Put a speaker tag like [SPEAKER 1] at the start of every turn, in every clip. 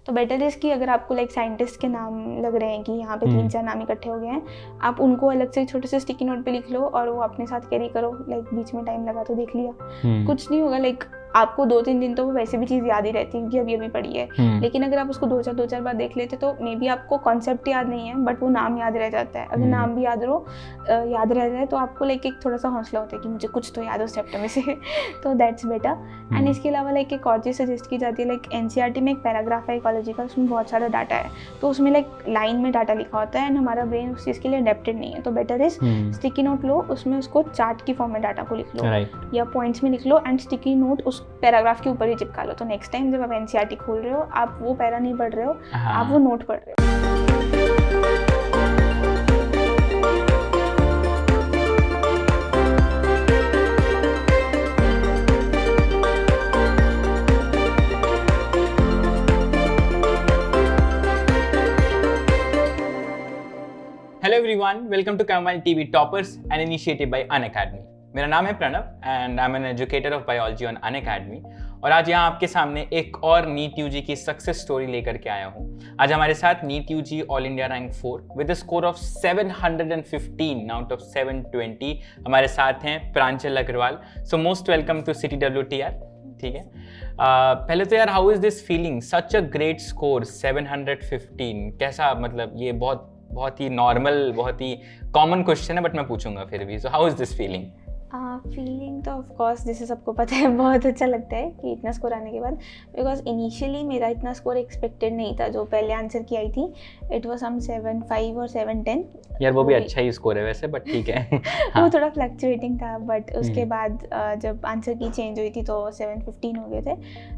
[SPEAKER 1] तो better is कि अगर आपको लाइक साइंटिस्ट के नाम लग रहे हैं कि यहाँ पे 3-4 नाम इकट्ठे हो गए हैं, आप उनको अलग से छोटे से स्टिकी नोट पे लिख लो और वो अपने साथ कैरी करो। लाइक बीच में टाइम लगा तो देख लिया, कुछ नहीं होगा। लाइक आपको 2-3 दिन तो वो वैसे भी चीज़ याद ही रहती है कि अभी अभी पढ़ी है, लेकिन अगर आप उसको 2-4 बार देख लेते तो मे बी आपको कॉन्सेप्ट याद नहीं है बट वो नाम याद रह जाता है। अगर नाम भी याद रह जाए तो आपको लाइक एक थोड़ा सा हौसला होता है कि मुझे कुछ तो याद हो चैप्टर में से तो दैट्स बेटर। एंड इसके अलावा लाइक एक और चीज़ सजेस्ट की जाती है, लाइक NCERT में एक पैराग्राफ है इकोलॉजी का, उसमें बहुत सारा डाटा है, तो उसमें लाइक लाइन में डाटा लिखा होता है एंड हमारा ब्रेन उस चीज़ के लिए अडेप्टेड नहीं है। तो बेटर इज स्टिकी नोट लो, उसमें उसको चार्ट की फॉर्म में डाटा को लिख लो या पॉइंट्स में लिख लो एंड स्टिकी नोट उस पैराग्राफ के ऊपर ही चिपका लो। तो नेक्स्ट टाइम जब आप NCERT खोल रहे हो, आप वो पैरा नहीं पढ़ रहे हो, आप वो नोट पढ़ रहे हो।
[SPEAKER 2] Hello everyone, welcome to Camel TV Toppers, an initiative by Unacademy. मेरा नाम है Pranav and I am an educator of biology on Unacademy. और आज यहाँ आपके सामने एक और नीट यूजी की सक्सेस स्टोरी लेकर के आया हूँ। आज हमारे साथ NEET UG all India rank 4 with a score of 715 out of 720 हमारे साथ हैं Pranjal Agarwal. So most welcome to CTWTR। ठीक है, पहले तो यार how is this feeling, such a great score 715, कैसा, मतलब ये बहुत ही नॉर्मल, बहुत ही कॉमन क्वेश्चन है बट मैं पूछूंगा फिर भी। So how is this feeling?
[SPEAKER 1] Feeling तो ऑफ कोर्स जैसे सबको पता है बहुत अच्छा लगता है कि इतना स्कोर आने के बाद, बिकॉज इनिशियली मेरा इतना स्कोर एक्सपेक्टेड नहीं था। जो पहले आंसर की आई थी इट वाज सम 7.5 और 7.10।
[SPEAKER 2] यार वो भी अच्छा ही स्कोर है वैसे, बट ठीक है।
[SPEAKER 1] वो थोड़ा फ्लक्चुएटिंग था, बट उसके बाद जब आंसर की चेंज हुई थी तो 7.15 हो गए थे।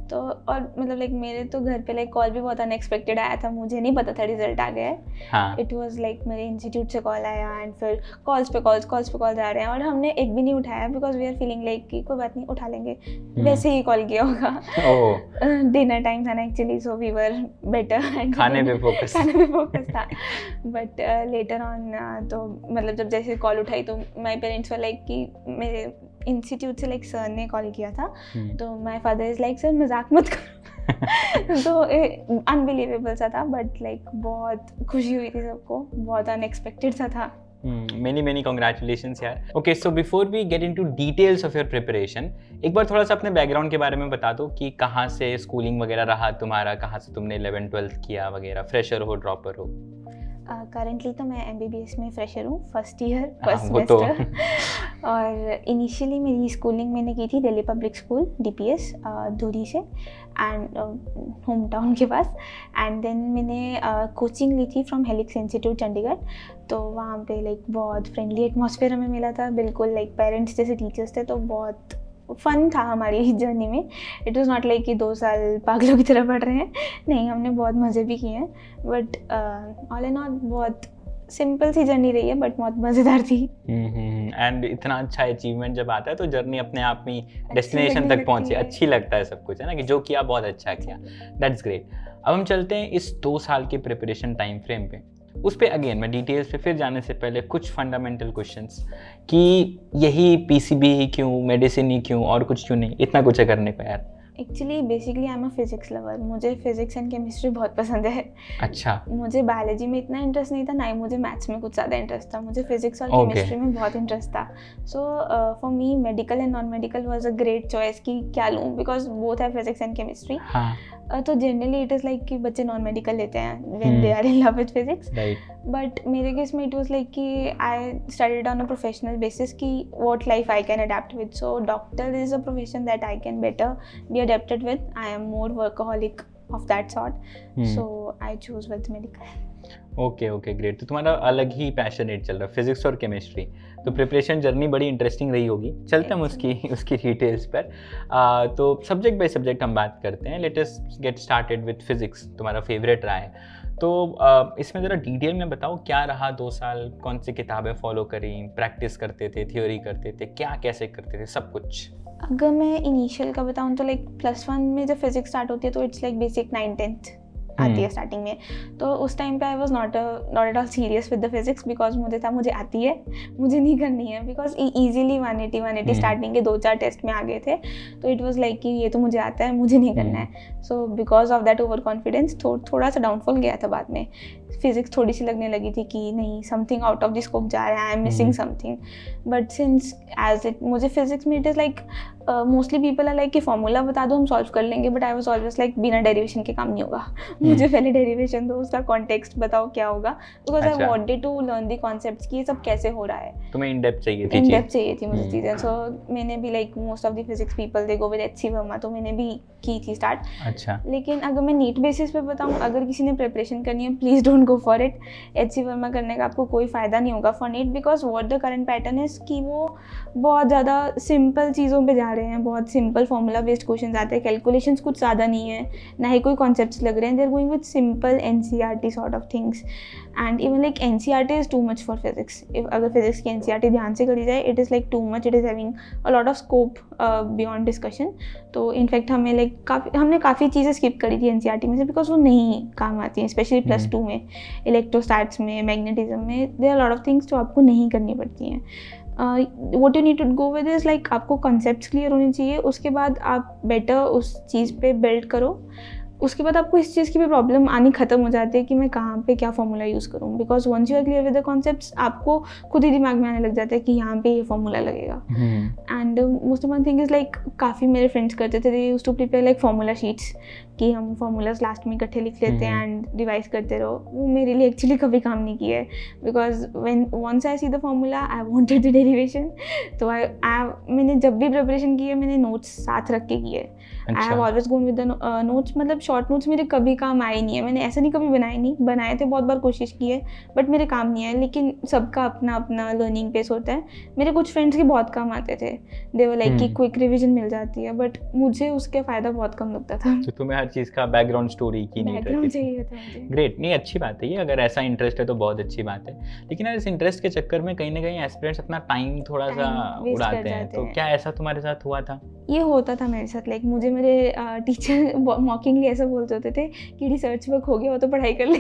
[SPEAKER 1] तो और मतलब लाइक मेरे तो घर पे लाइक कॉल भी बहुत अनएक्सपेक्टेड आया था, मुझे नहीं पता था रिजल्ट आ गया है। इट वाज लाइक मेरे इंस्टीट्यूट से कॉल आया एंड फिर कॉल्स पे कॉल्स आ रहे हैं और हमने एक भी नहीं उठाया because we are feeling like कि कोई बात नहीं उठा लेंगे, वैसे ही कॉल किया होगा। डिनर टाइम था ना actually, so we were better,
[SPEAKER 2] खाने पे फोकस
[SPEAKER 1] था। बट लेटर ऑन तो मतलब जब जैसे कॉल उठाई तो माय पेरेंट्स वर लाइक कि मेरे इंस्टीट्यूट से लाइक सर ने कॉल किया था, तो my father is like sir मजाक मत करो। तो अनबिलीवेबल सा था बट लाइक बहुत खुशी हुई थी सबको, बहुत अनएक्सपेक्टेड सा था।
[SPEAKER 2] Many congratulations यार। Okay, so before we get into details of your preparation, एक बार थोड़ा सा अपने बैकग्राउंड के बारे में बता दो कि कहाँ से स्कूलिंग वगैरह रहा तुम्हारा, कहाँ से तुमने 11th-12th किया वगैरह, फ्रेशर हो ड्रॉपर हो?
[SPEAKER 1] करेंटली तो मैं MBBS में फ्रेशर हूँ, फर्स्ट सेमेस्टर। और इनिशियली मेरी स्कूलिंग मैंने की थी दिल्ली पब्लिक स्कूल DPS धुरी से एंड होम टाउन के पास। एंड देन मैंने कोचिंग ली थी फ्रॉम हेलिक्स इंस्टीट्यूट चंडीगढ़। तो वहाँ पे लाइक बहुत फ्रेंडली एटमॉस्फेयर हमें मिला था, बिल्कुल लाइक पेरेंट्स जैसे टीचर्स थे, तो बहुत फन था हमारी जर्नी में। इट वाज नॉट लाइक कि 2 साल पागलों की तरह पढ़ रहे हैं, नहीं, हमने बहुत मज़े भी किए हैं। बट ऑल इन ऑल बहुत सिंपल सी जर्नी रही है बट बहुत मज़ेदार थी।
[SPEAKER 2] एंड इतना अच्छा अचीवमेंट जब आता है तो जर्नी अपने आप में डेस्टिनेशन तक पहुंची, अच्छी लगता है सब कुछ, है ना, कि जो किया बहुत अच्छा किया। That's great. अब हम चलते हैं इस 2 साल के प्रिपरेशन टाइम फ्रेम पे। उस पर अगेन मैं डिटेल्स पे फिर जाने से पहले कुछ फंडामेंटल क्वेश्चंस कि यही PCB ही क्यों, मेडिसिन ही क्यों, और कुछ क्यों नहीं, इतना कुछ है करने को यार?
[SPEAKER 1] Actually basically I am a physics lover, मुझे फिजिक्स एंड केमिस्ट्री बहुत पसंद है।
[SPEAKER 2] अच्छा।
[SPEAKER 1] मुझे बायोलॉजी में इतना इंटरेस्ट नहीं था, ना ही मुझे मैथ्स में कुछ ज़्यादा इंटरेस्ट था, मुझे फिजिक्स और केमिस्ट्री में बहुत इंटरेस्ट था। So for me medical and non medical was a great choice कि क्या लूँ, बिकॉज बोथ है फिजिक्स एंड केमिस्ट्री। तो जनरली इट इज़ लाइक कि बच्चे नॉन मेडिकल लेते हैं when they are in love with physics, but मेरे केस में इट वाज लाइक कि I studied on a professional basis कि what life I can adapt with. So doctor is a profession that I can better be adapted with. I am more workaholic of that sort, so I choose with medical.
[SPEAKER 2] Okay great. तो तुम्हारा अलग ही passionate चल रहा है physics और chemistry, तो preparation journey बड़ी interesting रही होगी। चलते हम उसकी डिटेल्स पर। तो सब्जेक्ट बाय सब्जेक्ट हम बात करते हैं। Let us get started with physics, तुम्हारा फेवरेट रहा है, तो इसमें ज़रा डिटेल में बताओ क्या रहा 2 साल, कौन सी किताबें फॉलो करी, प्रैक्टिस करते थे, थ्योरी करते थे, क्या कैसे करते थे, सब कुछ?
[SPEAKER 1] अगर मैं इनिशियल का बताऊँ तो लाइक +1 में जब फिजिक्स स्टार्ट होती है तो इट्स लाइक बेसिक 9th-10th आती है स्टार्टिंग में, तो उस टाइम पे आई was not at all serious with the physics, because मुझे आती है, मुझे नहीं करनी है, बिकॉज ईजिली 180 स्टार्टिंग के 2-4 टेस्ट में आ गए थे, तो इट वॉज लाइक कि ये तो मुझे आता है, मुझे नहीं करना है। So because of that over confidence थोड़ा सा डाउनफॉल गया था बाद में। फिजिक्स थोड़ी सी लगने लगी थी कि नहीं, something out of the scope जा रहा है, I am missing something. But since as it, मुझे फिजिक्स में it is like mostly people are like कि फॉर्मूला बता दो हम सॉल्व कर लेंगे, but I was always like बिना डेरिवेशन के काम नहीं होगा, मुझे पहले डेरिवेशन दो, उसका कॉन्टेक्स्ट बताओ क्या होगा, because I wanted to learn the concepts कि ये सब कैसे हो रहा है।
[SPEAKER 2] तुम्हें इन डेप्थ चाहिए थी
[SPEAKER 1] मुझे चीज़ें। सो मैंने भी like most of the physics people they go with HC Verma, तो मैंने भी की थी स्टार्ट।
[SPEAKER 2] अच्छा,
[SPEAKER 1] लेकिन अगर मैं नीट बेसिस पे बताऊँ, अगर किसी ने प्रिपरेशन करनी है, please don't go for it. HC Verma करने का आपको कोई फ़ायदा नहीं होगा for NEET, because what the current pattern is कि वो बहुत ज़्यादा सिंपल चीज़ों पे जा रहे हैं, बहुत सिंपल फॉर्मूला बेस्ड क्वेश्चन आते हैं, कैलकुलेशंस कुछ ज़्यादा नहीं है, ना ही कोई कॉन्सेप्ट्स लग रहे हैं, they are going with simple NCERT sort of things, and even like NCERT is too much for physics. अगर फिजिक्स की एनसीईआरटी ध्यान से करी जाए, it is like too much, it is having a lot of scope beyond discussion. तो in fact हमें like हमने काफ़ी चीज़ें स्किप करी थी एनसीईआरटी में से, बिकॉज वो नहीं काम आती हैं, स्पेशली +2 में, इलेक्ट्रोस्टैट्स में, मैग्नेटिज्म में, there are lot of things जो आपको नहीं करनी पड़ती हैं। What you need to go with is like आपको कॉन्सेप्ट्स क्लियर होने चाहिए, उसके बाद आप बेटर उस चीज़ पे बिल्ड करो, उसके बाद आपको इस चीज़ की भी प्रॉब्लम आनी ख़त्म हो जाती है कि मैं कहाँ पे क्या फॉर्मूला यूज़ करूँ, because once you are clear with the concepts, आपको खुद ही दिमाग में आने लग जाता है कि यहाँ पे ये फॉर्मूला लगेगा। And most one thing is like काफ़ी मेरे फ्रेंड्स करते थे, they used to prepare like formula sheets कि हम फॉर्मूलाज लास्ट में इकट्ठे लिख लेते हैं एंड रिवाइज करते रहो। वो मेरे लिए एक्चुअली कभी काम नहीं किया है, because when once I see the formula I wanted the derivation. तो मैंने जब भी प्रिपरेशन की है, मैंने नोट्स साथ रख के किए। I have always gone with the notes, मतलब शॉर्ट नोट्स मेरे कभी काम आए नहीं है, मैंने ऐसा नहीं कभी बनाए थे, बहुत बार कोशिश की है, बट मेरे काम नहीं आए। लेकिन सबका अपना अपना लर्निंग पेस होता है। मेरे कुछ फ्रेंड्स के बहुत काम आते थे, दे वर लाइक कि क्विक रिविजन मिल जाती है, बट मुझे उसके फ़ायदा बहुत कम लगता था।
[SPEAKER 2] तो तुम्हें हर चीज़ का बैकग्राउंड स्टोरी की नहीं रहती
[SPEAKER 1] चाहिए था मुझे।
[SPEAKER 2] ग्रेट, नहीं अच्छी बात है ये, अगर ऐसा इंटरेस्ट है तो बहुत अच्छी बात है। लेकिन यार इस इंटरेस्ट के चक्कर में कहीं ना कहीं एस्पिरेंट्स अपना टाइम थोड़ा सा उड़ाते हैं, तो क्या ऐसा तुम्हारे साथ हुआ था?
[SPEAKER 1] ये होता था मेरे साथ, लाइक मुझे मेरे टीचर मॉकिंगली ऐसा बोलते होते थे कि रिसर्च वर्क हो गया हो तो पढ़ाई कर ले।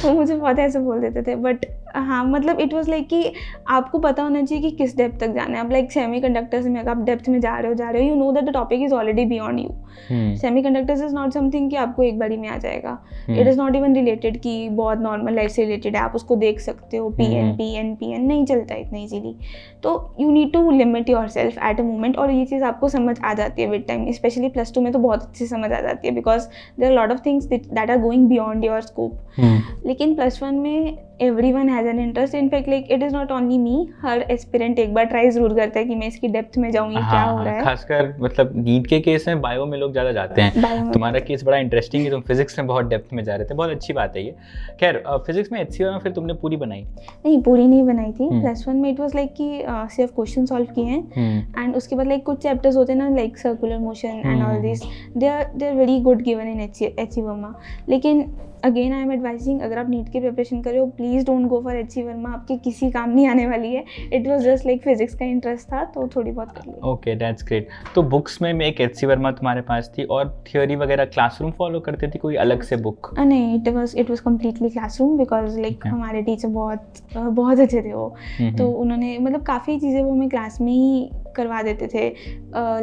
[SPEAKER 1] वो मुझे बहुत ऐसे बोल देते थे, बट हाँ मतलब इट वाज लाइक कि आपको पता होना चाहिए कि किस डेप्थ तक जाना है। अब लाइक सेमीकंडक्टर्स में अगर आप डेप्थ में जा रहे हो, you know that the topic is already beyond you. Semiconductors is not something कि आपको एक बारी में आ जाएगा। It is not even related कि बहुत नॉर्मल लाइफ से रिलेटेड है, आप उसको देख सकते हो। PNP NPN नहीं चलता इतना ईजीली, तो you need to limit yourself at a moment. और ये चीज़ आपको समझ आ जाती है विद टाइम, स्पेशली +2 में तो बहुत अच्छे से समझ आ जाती है, because there are lot of things that are going beyond your scope. लेकिन +1 में everyone has an interest, in fact like it is not only me, her aspirant एक बार ट्राई जरूर करता है कि मैं इसकी डेप्थ में जाऊँ, ये क्या हो रहा है।
[SPEAKER 2] खासकर मतलब नीट के केस में बायो में लोग ज़्यादा जाते हैं, तुम्हारा केस बड़ा इंटरेस्टिंग है, तुम फिजिक्स में बहुत डेप्थ में जा रहे थे, बहुत अच्छी बात है ये। खैर फिजिक्स में HCR में फिर तुमने पूरी बनाई? नहीं,
[SPEAKER 1] पूरी नहीं बनाई थी। +1 में इट वाज लाइक कि सिर्फ क्वेश्चन सॉल्व किए हैं, एंड उसके बाद लाइक कुछ चैप्टर्स होते हैं ना, like circular motion and all this, they are very good given in HC Verma. लेकिन अगेन आई एम एडवाइजिंग, अगर आप नीट की प्रिपरेशन कर रहे हो, please don't go for HC Verma, आपके किसी काम नहीं आने वाली है। It was just like physics का इंटरेस्ट था तो थोड़ी बहुत कर ली।
[SPEAKER 2] Okay, that's great. तो बुक्स में एक HC वर्मा तुम्हारे पास थी, और थियोरी वगैरह क्लासरूम फॉलो करते थे, कोई अलग से बुक?
[SPEAKER 1] नहीं, it was completely classroom, because like हमारे टीचर बहुत अच्छे थे वो। तो उन्होंने मतलब काफ़ी चीज़ें वो हमें क्लास में ही करवा देते थे।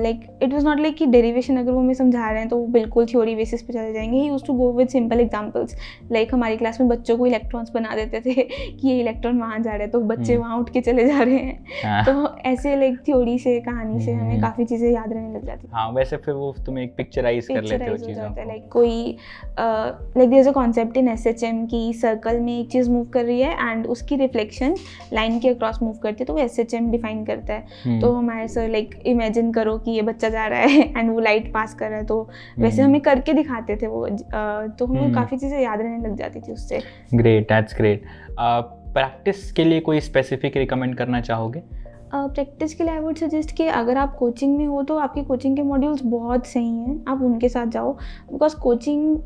[SPEAKER 1] Like it was not like कि डेरिवेशन अगर वो हमें समझा रहे हैं तो वो बिल्कुल थ्योरी बेसिस पे चले जाएंगे। He used to go with simple examples. Like हमारी क्लास में बच्चों को इलेक्ट्रॉन्स बना देते थे कि ये इलेक्ट्रॉन वहाँ जा रहे हैं तो बच्चे वहाँ उठ के चले जा रहे हैं। तो ऐसे लाइक थ्योरी से, कहानी से हमें काफ़ी चीज़ें याद रहने लग जाती।
[SPEAKER 2] हाँ, वैसे फिर वो तुम एक पिक्चराइज कर लेते हो चीज़ों को।
[SPEAKER 1] लाइक कोई like there is a concept in SHM की सर्कल में एक चीज़ मूव कर रही है एंड उसकी रिफ्लेक्शन लाइन के अक्रॉस मूव करती है, तो वो SHM डिफाइन करता है। तो हमारे सर लाइक इमेजिन करो कि ये बच्चा जा रहा है एंड वो लाइट पास कर रहा है, तो वैसे हमें करके दिखाते थे वो, तो हमें काफ़ी चीज़ें याद रहने लग जाती थी उससे।
[SPEAKER 2] Great, that's great. प्रैक्टिस के लिए कोई स्पेसिफिक रिकमेंड करना चाहोगे?
[SPEAKER 1] प्रैक्टिस के लिए आई वुड सजेस्ट कि अगर आप कोचिंग में हो तो आपके कोचिंग के मॉड्यूल्स बहुत सही हैं, आप उनके साथ जाओ, बिकॉज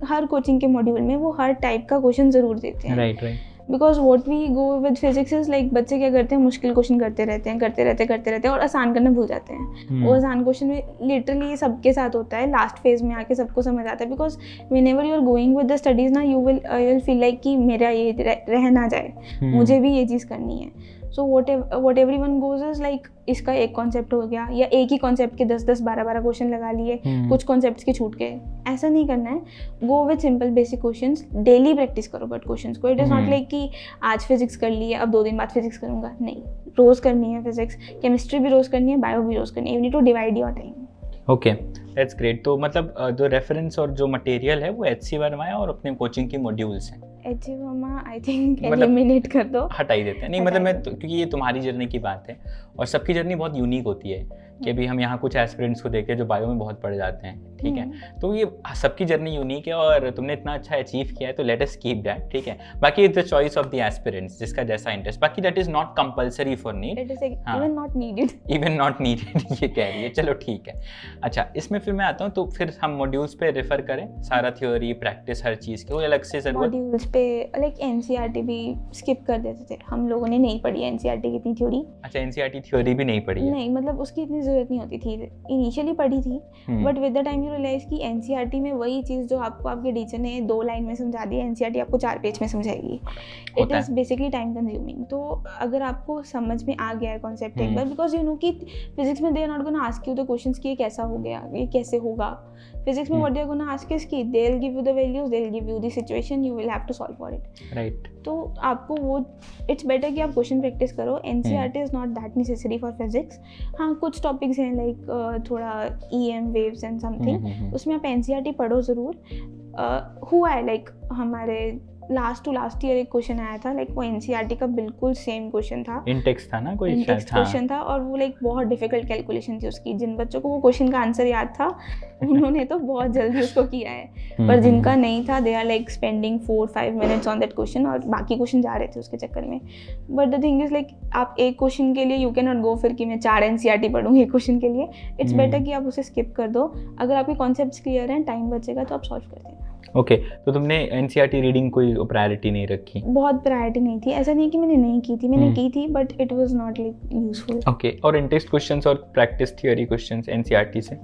[SPEAKER 1] हर कोचिंग के मॉड्यूल में वो हर टाइप का क्वेश्चन ज़रूर देते हैं।
[SPEAKER 2] Right.
[SPEAKER 1] Because what we go with physics is like बच्चे क्या करते हैं, मुश्किल क्वेश्चन करते रहते हैं और आसान करना भूल जाते हैं। वो आसान क्वेश्चन में लिटरली सबके साथ होता है, लास्ट फेज में आके सबको समझ आता है। Because whenever you are going with the studies ना, यू विल फील लाइक कि मेरा ये रह ना जाए, मुझे भी ये चीज़ करनी है। So what every one goes is like इसका एक कॉन्सेप्ट हो गया, या एक ही कॉन्सेप्ट के 10-10 12-12 क्वेश्चन लगा लिए, कुछ कॉन्सेप्ट्स के छूट गए। ऐसा नहीं करना है। गो with simple basic questions, daily practice करो बट क्वेश्चंस को। इट इज़ नॉट लाइक कि आज फिजिक्स कर ली है, अब 2 दिन बाद फिजिक्स करूंगा, नहीं। रोज़ करनी है फिजिक्स, केमिस्ट्री भी रोज़ करनी है, बायो भी रोज़ करनी है। You need to divide your time.
[SPEAKER 2] Okay, that's great. तो मतलब जो रेफरेंस और जो मटेरियल है वो HC वर्मा है और अपने कोचिंग की मॉड्यूल्स हैं।
[SPEAKER 1] HC वर्मा आई थिंक
[SPEAKER 2] मतलब
[SPEAKER 1] एलिमिनेट कर दो,
[SPEAKER 2] हटा ही देते हैं। नहीं मतलब मैं क्योंकि ये तुम्हारी जर्नी की बात है और सबकी जर्नी बहुत यूनिक होती है कि अभी हम यहाँ कुछ एस्पिरेंट्स को देखते हैं जो बायो में बहुत पढ़ जाते हैं, ठीक है। तो ये सबकी जर्नी यूनिक है और तुमने इतना अच्छा अचीव किया है, तो लेट अस कीप दैट, ठीक है। बाकी it's the choice of the aspirants, जिसका जैसा इंटरेस्ट। बाकी that is not compulsory for need,
[SPEAKER 1] it is even not needed,
[SPEAKER 2] even not needed ये कह रही है। चलो ठीक है। अच्छा, इसमें फिर मैं आता हूँ, तो फिर हम मॉड्यूल्स पे रेफर करें, सारा थ्योरी प्रैक्टिस हर चीज़ की, वो अलग से जरूरत।
[SPEAKER 1] मॉड्यूल्स पे लाइक NCERT भी स्किप कर देते थे हम लोगों ने, नहीं पढ़ी NCERT की इतनी थ्योरी।
[SPEAKER 2] अच्छा, NCERT थ्योरी भी नहीं पढ़ी है?
[SPEAKER 1] नहीं, मतलब उसकी इतनी ज़रूरत नहीं होती थी। इनिशियली पढ़ी थी, but with the time you realise कि NCERT में वही चीज़ जो आपको आपके टीचर ने 2 लाइन में समझा दी, NCERT आपको 4 पेज में समझाएगी। It is basically time consuming. तो अगर आपको समझ में आ गया है कॉन्सेप्ट एक बार, बिकॉज यू नो कि फिजिक्स में they are not gonna ask you the questions कि ये कैसा हो गया, ये कैसे होगा। फिजिक्स में what they are gonna ask is कि they will give you the values, they will give you the situation, you will have to solve for it, right. तो आपको वो इट्स बेटर कि आप क्वेश्चन प्रैक्टिस करो। NCERT is not that necessary for physics. हाँ, कुछ topics हैं like थोड़ा EM वेव्स एंड समथिंग, उसमें आप NCERT पढ़ो ज़रूर। हुआ है लाइक हमारे लास्ट टू लास्ट ईयर एक क्वेश्चन आया था, लाइक वो NCERT का बिल्कुल सेम क्वेश्चन था,
[SPEAKER 2] इंटेक्स था ना कोई,
[SPEAKER 1] इंटेक्स क्वेश्चन था, और वो लाइक बहुत डिफिकल्ट कैलकुलेशन थी उसकी। जिन बच्चों को वो क्वेश्चन का आंसर याद था उन्होंने तो बहुत जल्दी उसको किया है, पर जिनका नहीं था they are like spending 4-5 minutes on that question, और बाकी क्वेश्चन जा रहे थे उसके चक्कर में। But the thing is like आप एक क्वेश्चन के लिए यू कैन नॉट गो फिर कि मैं 4 NCERT पढ़ूँ एक क्वेश्चन के लिए। इट्स बेटर कि आप उसे स्किप कर दो। अगर आपके कॉन्सेप्ट्स क्लियर हैं, टाइम बचेगा तो आप सॉल्व कर देना।
[SPEAKER 2] ओके, तो तुमने NCERT रीडिंग कोई प्रायोरिटी नहीं रखी?
[SPEAKER 1] बहुत प्रायोरिटी नहीं थी, ऐसा नहीं कि मैंने नहीं की थी, मैंने की थी, but it was not like useful.
[SPEAKER 2] Okay, और इंटेक्स क्वेश्चंस और प्रैक्टिस थ्योरी क्वेश्चंस NCERT से?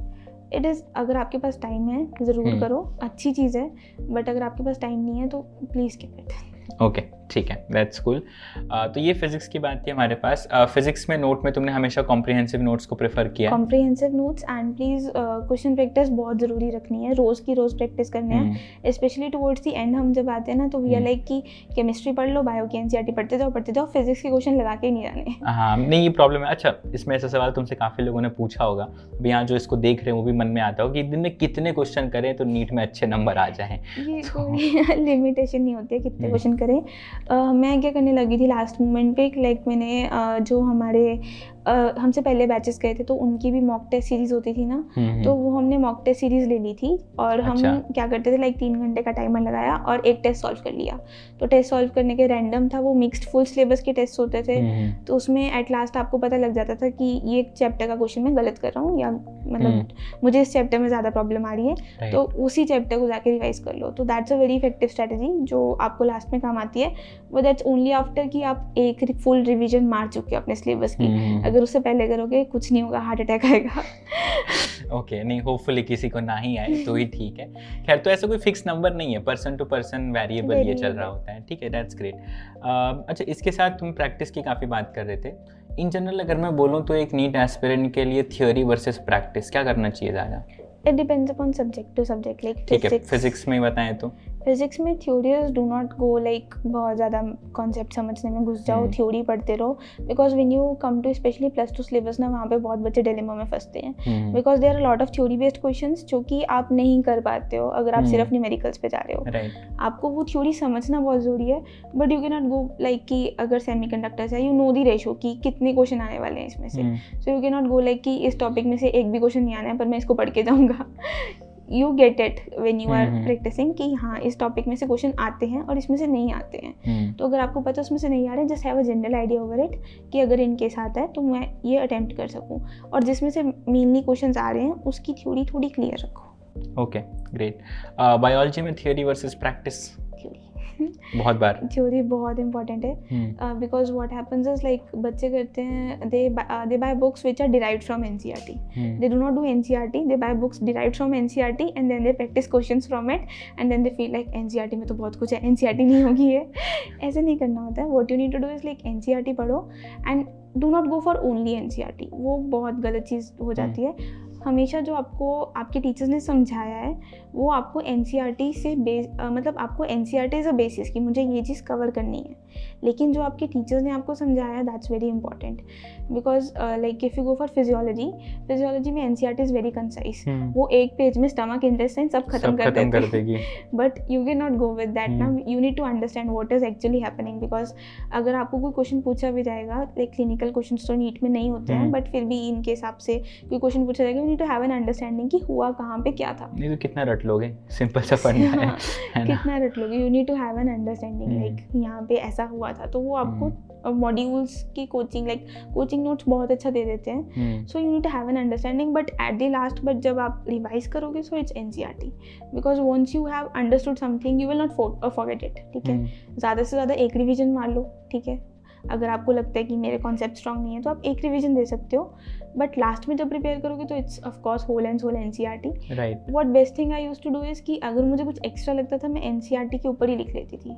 [SPEAKER 1] इट इज़, अगर आपके पास टाइम है ज़रूर करो, अच्छी चीज़ है, बट अगर आपके पास टाइम नहीं है तो प्लीज़ स्किप इट।
[SPEAKER 2] ओके, ठीक है, दैट्स कूल। तो ये फिजिक्स की बात थी हमारे पास। फिजिक्स में नोट में तुमने हमेशा कॉम्प्रिहेंसिव नोट्स को प्रेफर किया?
[SPEAKER 1] Comprehensive notes, and please question practice बहुत ज़रूरी रखनी है, रोज़ की रोज़ प्रैक्टिस करनी है। स्पेशली टुवर्ड्स दी एंड हम जब आते हैं ना, तो वी आर लाइक कि केमिस्ट्री पढ़ लो, बायो की NCERT पढ़ते जाओ, फिजिक्स के क्वेश्चन लगा के ही नहीं जाने।
[SPEAKER 2] हाँ, नहीं ये प्रॉब्लम है। अच्छा, इसमें ऐसा सवाल तुमसे काफ़ी लोगों ने पूछा होगा, अभी यहाँ जो इसको देख रहे हैं वो भी मन में आता हो कि दिन में कितने क्वेश्चन करें तो नीट में अच्छे नंबर आ जाएं।
[SPEAKER 1] ये कोई लिमिटेशन नहीं होती है कितने क्वेश्चन करें। मैं क्या करने लगी थी लास्ट मोमेंट पे, लाइक मैंने जो हमारे हमसे पहले बैचेस गए थे तो उनकी भी मॉक टेस्ट सीरीज होती थी ना, तो वो हमने मॉक टेस्ट सीरीज ले ली थी, और हम क्या करते थे लाइक 3 घंटे का टाइमर लगाया और एक टेस्ट सॉल्व कर लिया। तो टेस्ट सॉल्व करने के रैंडम था, वो मिक्स्ड फुल सिलेबस के टेस्ट होते थे, तो उसमें एट लास्ट आपको पता लग जाता था कि ये चैप्टर का क्वेश्चन मैं गलत कर रहा हूँ, या मतलब मुझे इस चैप्टर में ज़्यादा प्रॉब्लम आ रही है, तो उसी चैप्टर को जाके रिवाइज कर लो। तो that's a very effective strategy जो आपको लास्ट में काम आती है, बट दैट्स ओनली आफ्टर कि आप एक फुल रिविजन मार चुके हो अपने सिलेबस की। अगर उससे पहले करोगे कुछ नहीं होगा, हार्ट अटैक आएगा।
[SPEAKER 2] ओके, नहीं होपफुली किसी को ना ही आए तो ही ठीक है। खैर, तो ऐसा कोई फिक्स नंबर नहीं है, पर्सन टू पर्सन वेरिएबल ये चल रहा होता है, ठीक है, दैट्स ग्रेट। अच्छा, इसके साथ तुम प्रैक्टिस की काफ़ी बात कर रहे थे। इन जनरल अगर मैं बोलूँ तो एक नीट एस्पिरेंट के लिए थ्योरी वर्सेस प्रैक्टिस क्या करना चाहिए ज़्यादा?
[SPEAKER 1] It depends upon subject to subject. Like
[SPEAKER 2] ठीक है, फिजिक्स में ही बताएं तो?
[SPEAKER 1] फिजिक्स में theories do not go like बहुत ज़्यादा कॉन्सेप्ट समझने में घुस जाओ, थ्योरी पढ़ते रहो, because when you come to specially +2 syllabus ना, वहाँ पे बहुत बच्चे डिलेमा में फंसते हैं, because there are lot of theory based questions जो कि आप नहीं कर पाते हो अगर आप सिर्फ न्यूमेरिकल्स पे जा रहे हो। आपको वो थ्योरी समझना बहुत ज़रूरी है, but you can not go like कि अगर सेमीकंडक्टर्स है, यू नो दी रेशो कि कितने क्वेश्चन आने वाले हैं इसमें से, so you can not go like कि इस टॉपिक में से एक भी क्वेश्चन नहीं आना है पर मैं इसको पढ़ के जाऊँगा। You get it when you are practising कि हाँ इस टॉपिक में से क्वेश्चन आते हैं और इसमें से नहीं आते हैं। तो अगर आपको पता उसमें से नहीं आ रहे, just have a general idea over it कि अगर इन केस आता है तो मैं ये अटेम्प्ट कर सकूँ, और जिसमें से मेनली क्वेश्चंस आ रहे हैं उसकी थ्योरी थोड़ी क्लियर रखो।
[SPEAKER 2] Okay, great. बायोलॉजी में थ्योरी वर्सेस प्रैक्टिस? बहुत बार
[SPEAKER 1] थ्योरी बहुत इंपॉर्टेंट है, because what happens is like बच्चे करते हैं, they buy books which are derived from NCERT, they do not do NCERT, they buy books derived from NCERT and then they practice questions from it and then they feel like NCERT में तो बहुत कुछ है, NCERT नहीं होगी ये। ऐसे नहीं करना होता है। What you need to do is like NCERT पढ़ो and do not go for only NCERT, वो बहुत गलत चीज़ हो जाती है। हमेशा जो आपको आपके टीचर्स ने समझाया है वो आपको एनसीईआरटी से मतलब आपको एनसीईआरटी एज अ बेसिस कि मुझे ये चीज़ कवर करनी है, लेकिन जो आपके टीचर्स ने आपको समझाया that's very important, because like if you go for physiology में एनसीईआरटी इज़ वेरी कंसाइज, वो एक पेज में स्टमक इंटेस्टाइन सब खत्म कर देगी, but you can not go with that ना, you need to understand what is actually happening, because अगर आपको कोई क्वेश्चन पूछा भी जाएगा, लाइक क्लिनिकल क्वेश्चन तो नीट में नहीं होते हैं, बट फिर भी इनके हिसाब से कोई क्वेश्चन पूछा जाएगा, you need to have an understanding कि हुआ कहाँ पे क्या था।
[SPEAKER 2] नहीं तो कितना रट लोगे, सिंपल सा पढ़ना है ना?
[SPEAKER 1] कितना रट लोगे, you need to have an understanding like यहाँ पे ऐसा हुआ था, तो वो आपको मॉड्यूल्स की कोचिंग लाइक कोचिंग नोट्स बहुत अच्छा दे देते हैं, so you need to have an understanding, but at the last but जब आप रिवाइज करोगे so it's NCERT, because once you have understood something you will not forget it, ठीक है। ज़्यादा से ज़्यादा एक रिवीजन मार लो, ठीक है। अगर आपको लगता है कि मेरे कॉन्सेप्ट स्ट्रॉन्ग नहीं है तो आप एक रिवीजन दे सकते हो, बट लास्ट में जब प्रिपेयर करोगे तो it's of course whole and soul NCERT.
[SPEAKER 2] Right.
[SPEAKER 1] What best thing I used to do is कि अगर मुझे कुछ एक्स्ट्रा लगता था मैं एनसीईआरटी के ऊपर ही लिख लेती थी,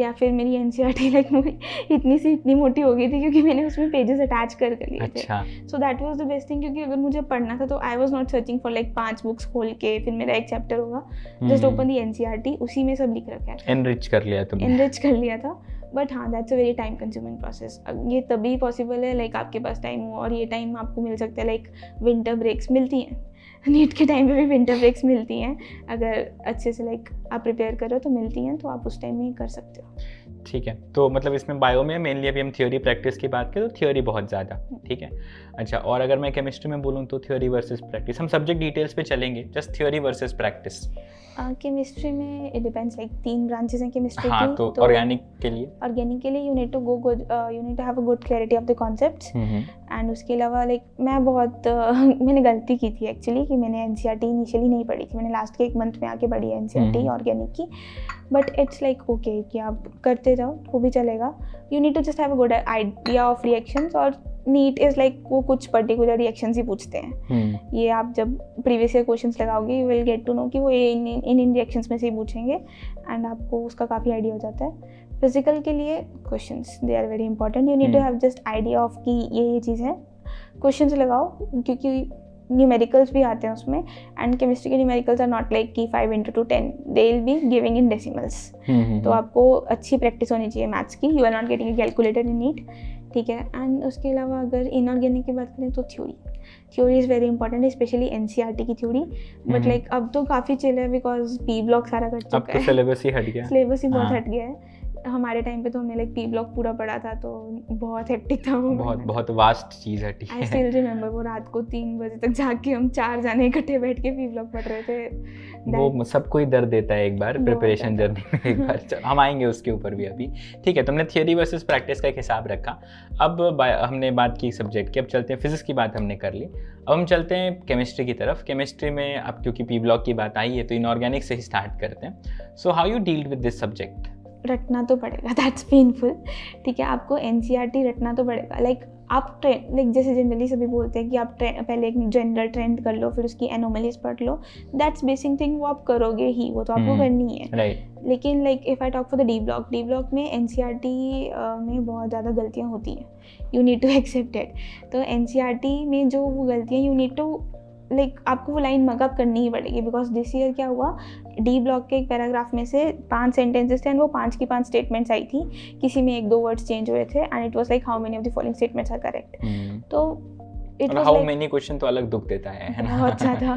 [SPEAKER 1] या फिर मेरी एनसीईआरटी लाइक इतनी सी इतनी मोटी हो गई थी क्योंकि मैंने उसमें पेजेस अटैच कर लिए थे। So that was the best thing, क्योंकि अगर मुझे पढ़ना था तो I was not searching for like 5 books खोल के फिर मेरा एक चैप्टर होगा, जस्ट ओपन दी एनसीईआरटी, उसी में सब लिख रखा है,
[SPEAKER 2] एनरिच कर लिया तुमने।
[SPEAKER 1] एनरिच कर लिया था, बट हाँ that's a very time consuming process. ये तभी पॉसिबल है लाइक आपके पास टाइम हो, और ये टाइम आपको मिल सकता है लाइक विंटर ब्रेक्स मिलती हैं, नीट के टाइम पे भी विंटर ब्रेक्स मिलती हैं, अगर अच्छे से लाइक आप प्रिपेयर करो तो मिलती हैं, तो आप उस टाइम में ही कर सकते हो।
[SPEAKER 2] ठीक है, तो मतलब इसमें बायो में मेनली अभी हम थ्योरी प्रैक्टिस की बात करें तो थ्योरी बहुत ज़्यादा, ठीक है। अच्छा, और अगर मैं केमिस्ट्री में बोलूँ तो थ्योरी वर्सेस प्रैक्टिस, हम सब्जेक्ट डिटेल्स पे चलेंगे, just theory versus practice.
[SPEAKER 1] Chemistry में इट डिपेंड्स, लाइक 3 ब्रांचेस हैं केमिस्ट्री की।
[SPEAKER 2] हाँ, तो ऑर्गेनिक के लिए
[SPEAKER 1] you need to go good, you need to have a good clarity of the concepts, and उसके अलावा लाइक मैं बहुत मैंने गलती की थी एक्चुअली कि मैंने एनसीईआरटी इनिशियली नहीं पढ़ी थी, मैंने लास्ट के 1 मंथ में आके पढ़ी है एनसीईआरटी ऑर्गेनिक की, बट इट्स लाइक ओके कि आप करते जाओ वो भी चलेगा। You need to just have a good idea of reactions, और नीट इज़ लाइक वो कुछ पर्टिकुलर रिएक्शंस ही पूछते हैं। ये आप जब प्रीवियस ईयर क्वेश्चंस लगाओगे you will get to know कि वो इन रिएक्शंस में से ही पूछेंगे, एंड आपको उसका काफ़ी आइडिया हो जाता है। फिजिकल के लिए questions they are very important, you need to have just idea of कि ये चीज़ है, क्वेश्चंस लगाओ, क्योंकि न्यूमेरिकल्स भी आते हैं उसमें, एंड केमिस्ट्री के न्यूमेरिकल्स आर नॉट लाइक कि 5 into 10, they will be giving in decimals, तो आपको अच्छी प्रैक्टिस होनी चाहिए मैथ्स की, you are not getting a calculator in NEET, ठीक है। एंड उसके अलावा अगर इनऑर्गेनिक की बात करें तो theory is very important, specially NCERT की थ्योरी, बट लाइक अब तो काफ़ी चिल है बिकॉज पी ब्लॉक सारा कट चुका है,
[SPEAKER 2] सिलेबस ही हट गया,
[SPEAKER 1] सिलेबस ही बहुत हट गया है। हमारे टाइम पे तो हमने लाइक पी ब्लॉक पूरा पढ़ा था, तो बहुत हेक्टिक था वो,
[SPEAKER 2] बहुत वास्ट चीज़ है, ठीक है।
[SPEAKER 1] आई स्टिल रिमेंबर वो रात को 3 बजे तक जाके हम 4 जाने इकट्ठे बैठ के पी ब्लॉक पढ़ रहे थे।
[SPEAKER 2] वो सबको ही दर्द देता है एक बार प्रिपरेशन जर्नी में, एक बार हम आएंगे उसके ऊपर भी अभी, ठीक है। तुमने थ्योरी वर्सेस प्रैक्टिस का एक हिसाब रखा, अब हमने बात की सब्जेक्ट की, अब चलते हैं फिजिक्स की बात हमने कर ली, अब हम चलते हैं केमिस्ट्री की तरफ। केमिस्ट्री में अब क्योंकि पी ब्लॉक की बात आई है तो इनऑर्गेनिक से ही स्टार्ट करते हैं। So how you deal with this subject?
[SPEAKER 1] रटना तो पड़ेगा, दैट्स पेनफुल, ठीक है। आपको एनसीईआरटी रटना तो पड़ेगा, लाइक आप ट्रेंड लाइक जैसे जनरली सभी बोलते हैं कि आप पहले एक जनरल ट्रेंड कर लो, फिर उसकी एनोमलीज पढ़ लो, दैट्स बेसिक थिंग, वो आप करोगे ही, वो तो आपको करनी है,
[SPEAKER 2] राइट।
[SPEAKER 1] लेकिन like if I talk for the D block में एनसीईआरटी में बहुत ज़्यादा गलतियाँ होती हैं, you need to accept it. तो एनसीईआरटी में जो वो गलतियाँ यू नीड टू लाइक आपको वो लाइन मगअप करनी ही पड़ेगी, बिकॉज दिस ईयर क्या हुआ, डी ब्लॉक के एक पैराग्राफ में से 5 सेंटेंसेस थे, एंड वो 5 की 5 स्टेटमेंट्स आई थी, किसी में 1-2 वर्ड्स चेंज हुए थे, and it was like how many of the following statements are correct. तो it was
[SPEAKER 2] how many question तो अलग दुख देता है ना,
[SPEAKER 1] बहुत ज़्यादा,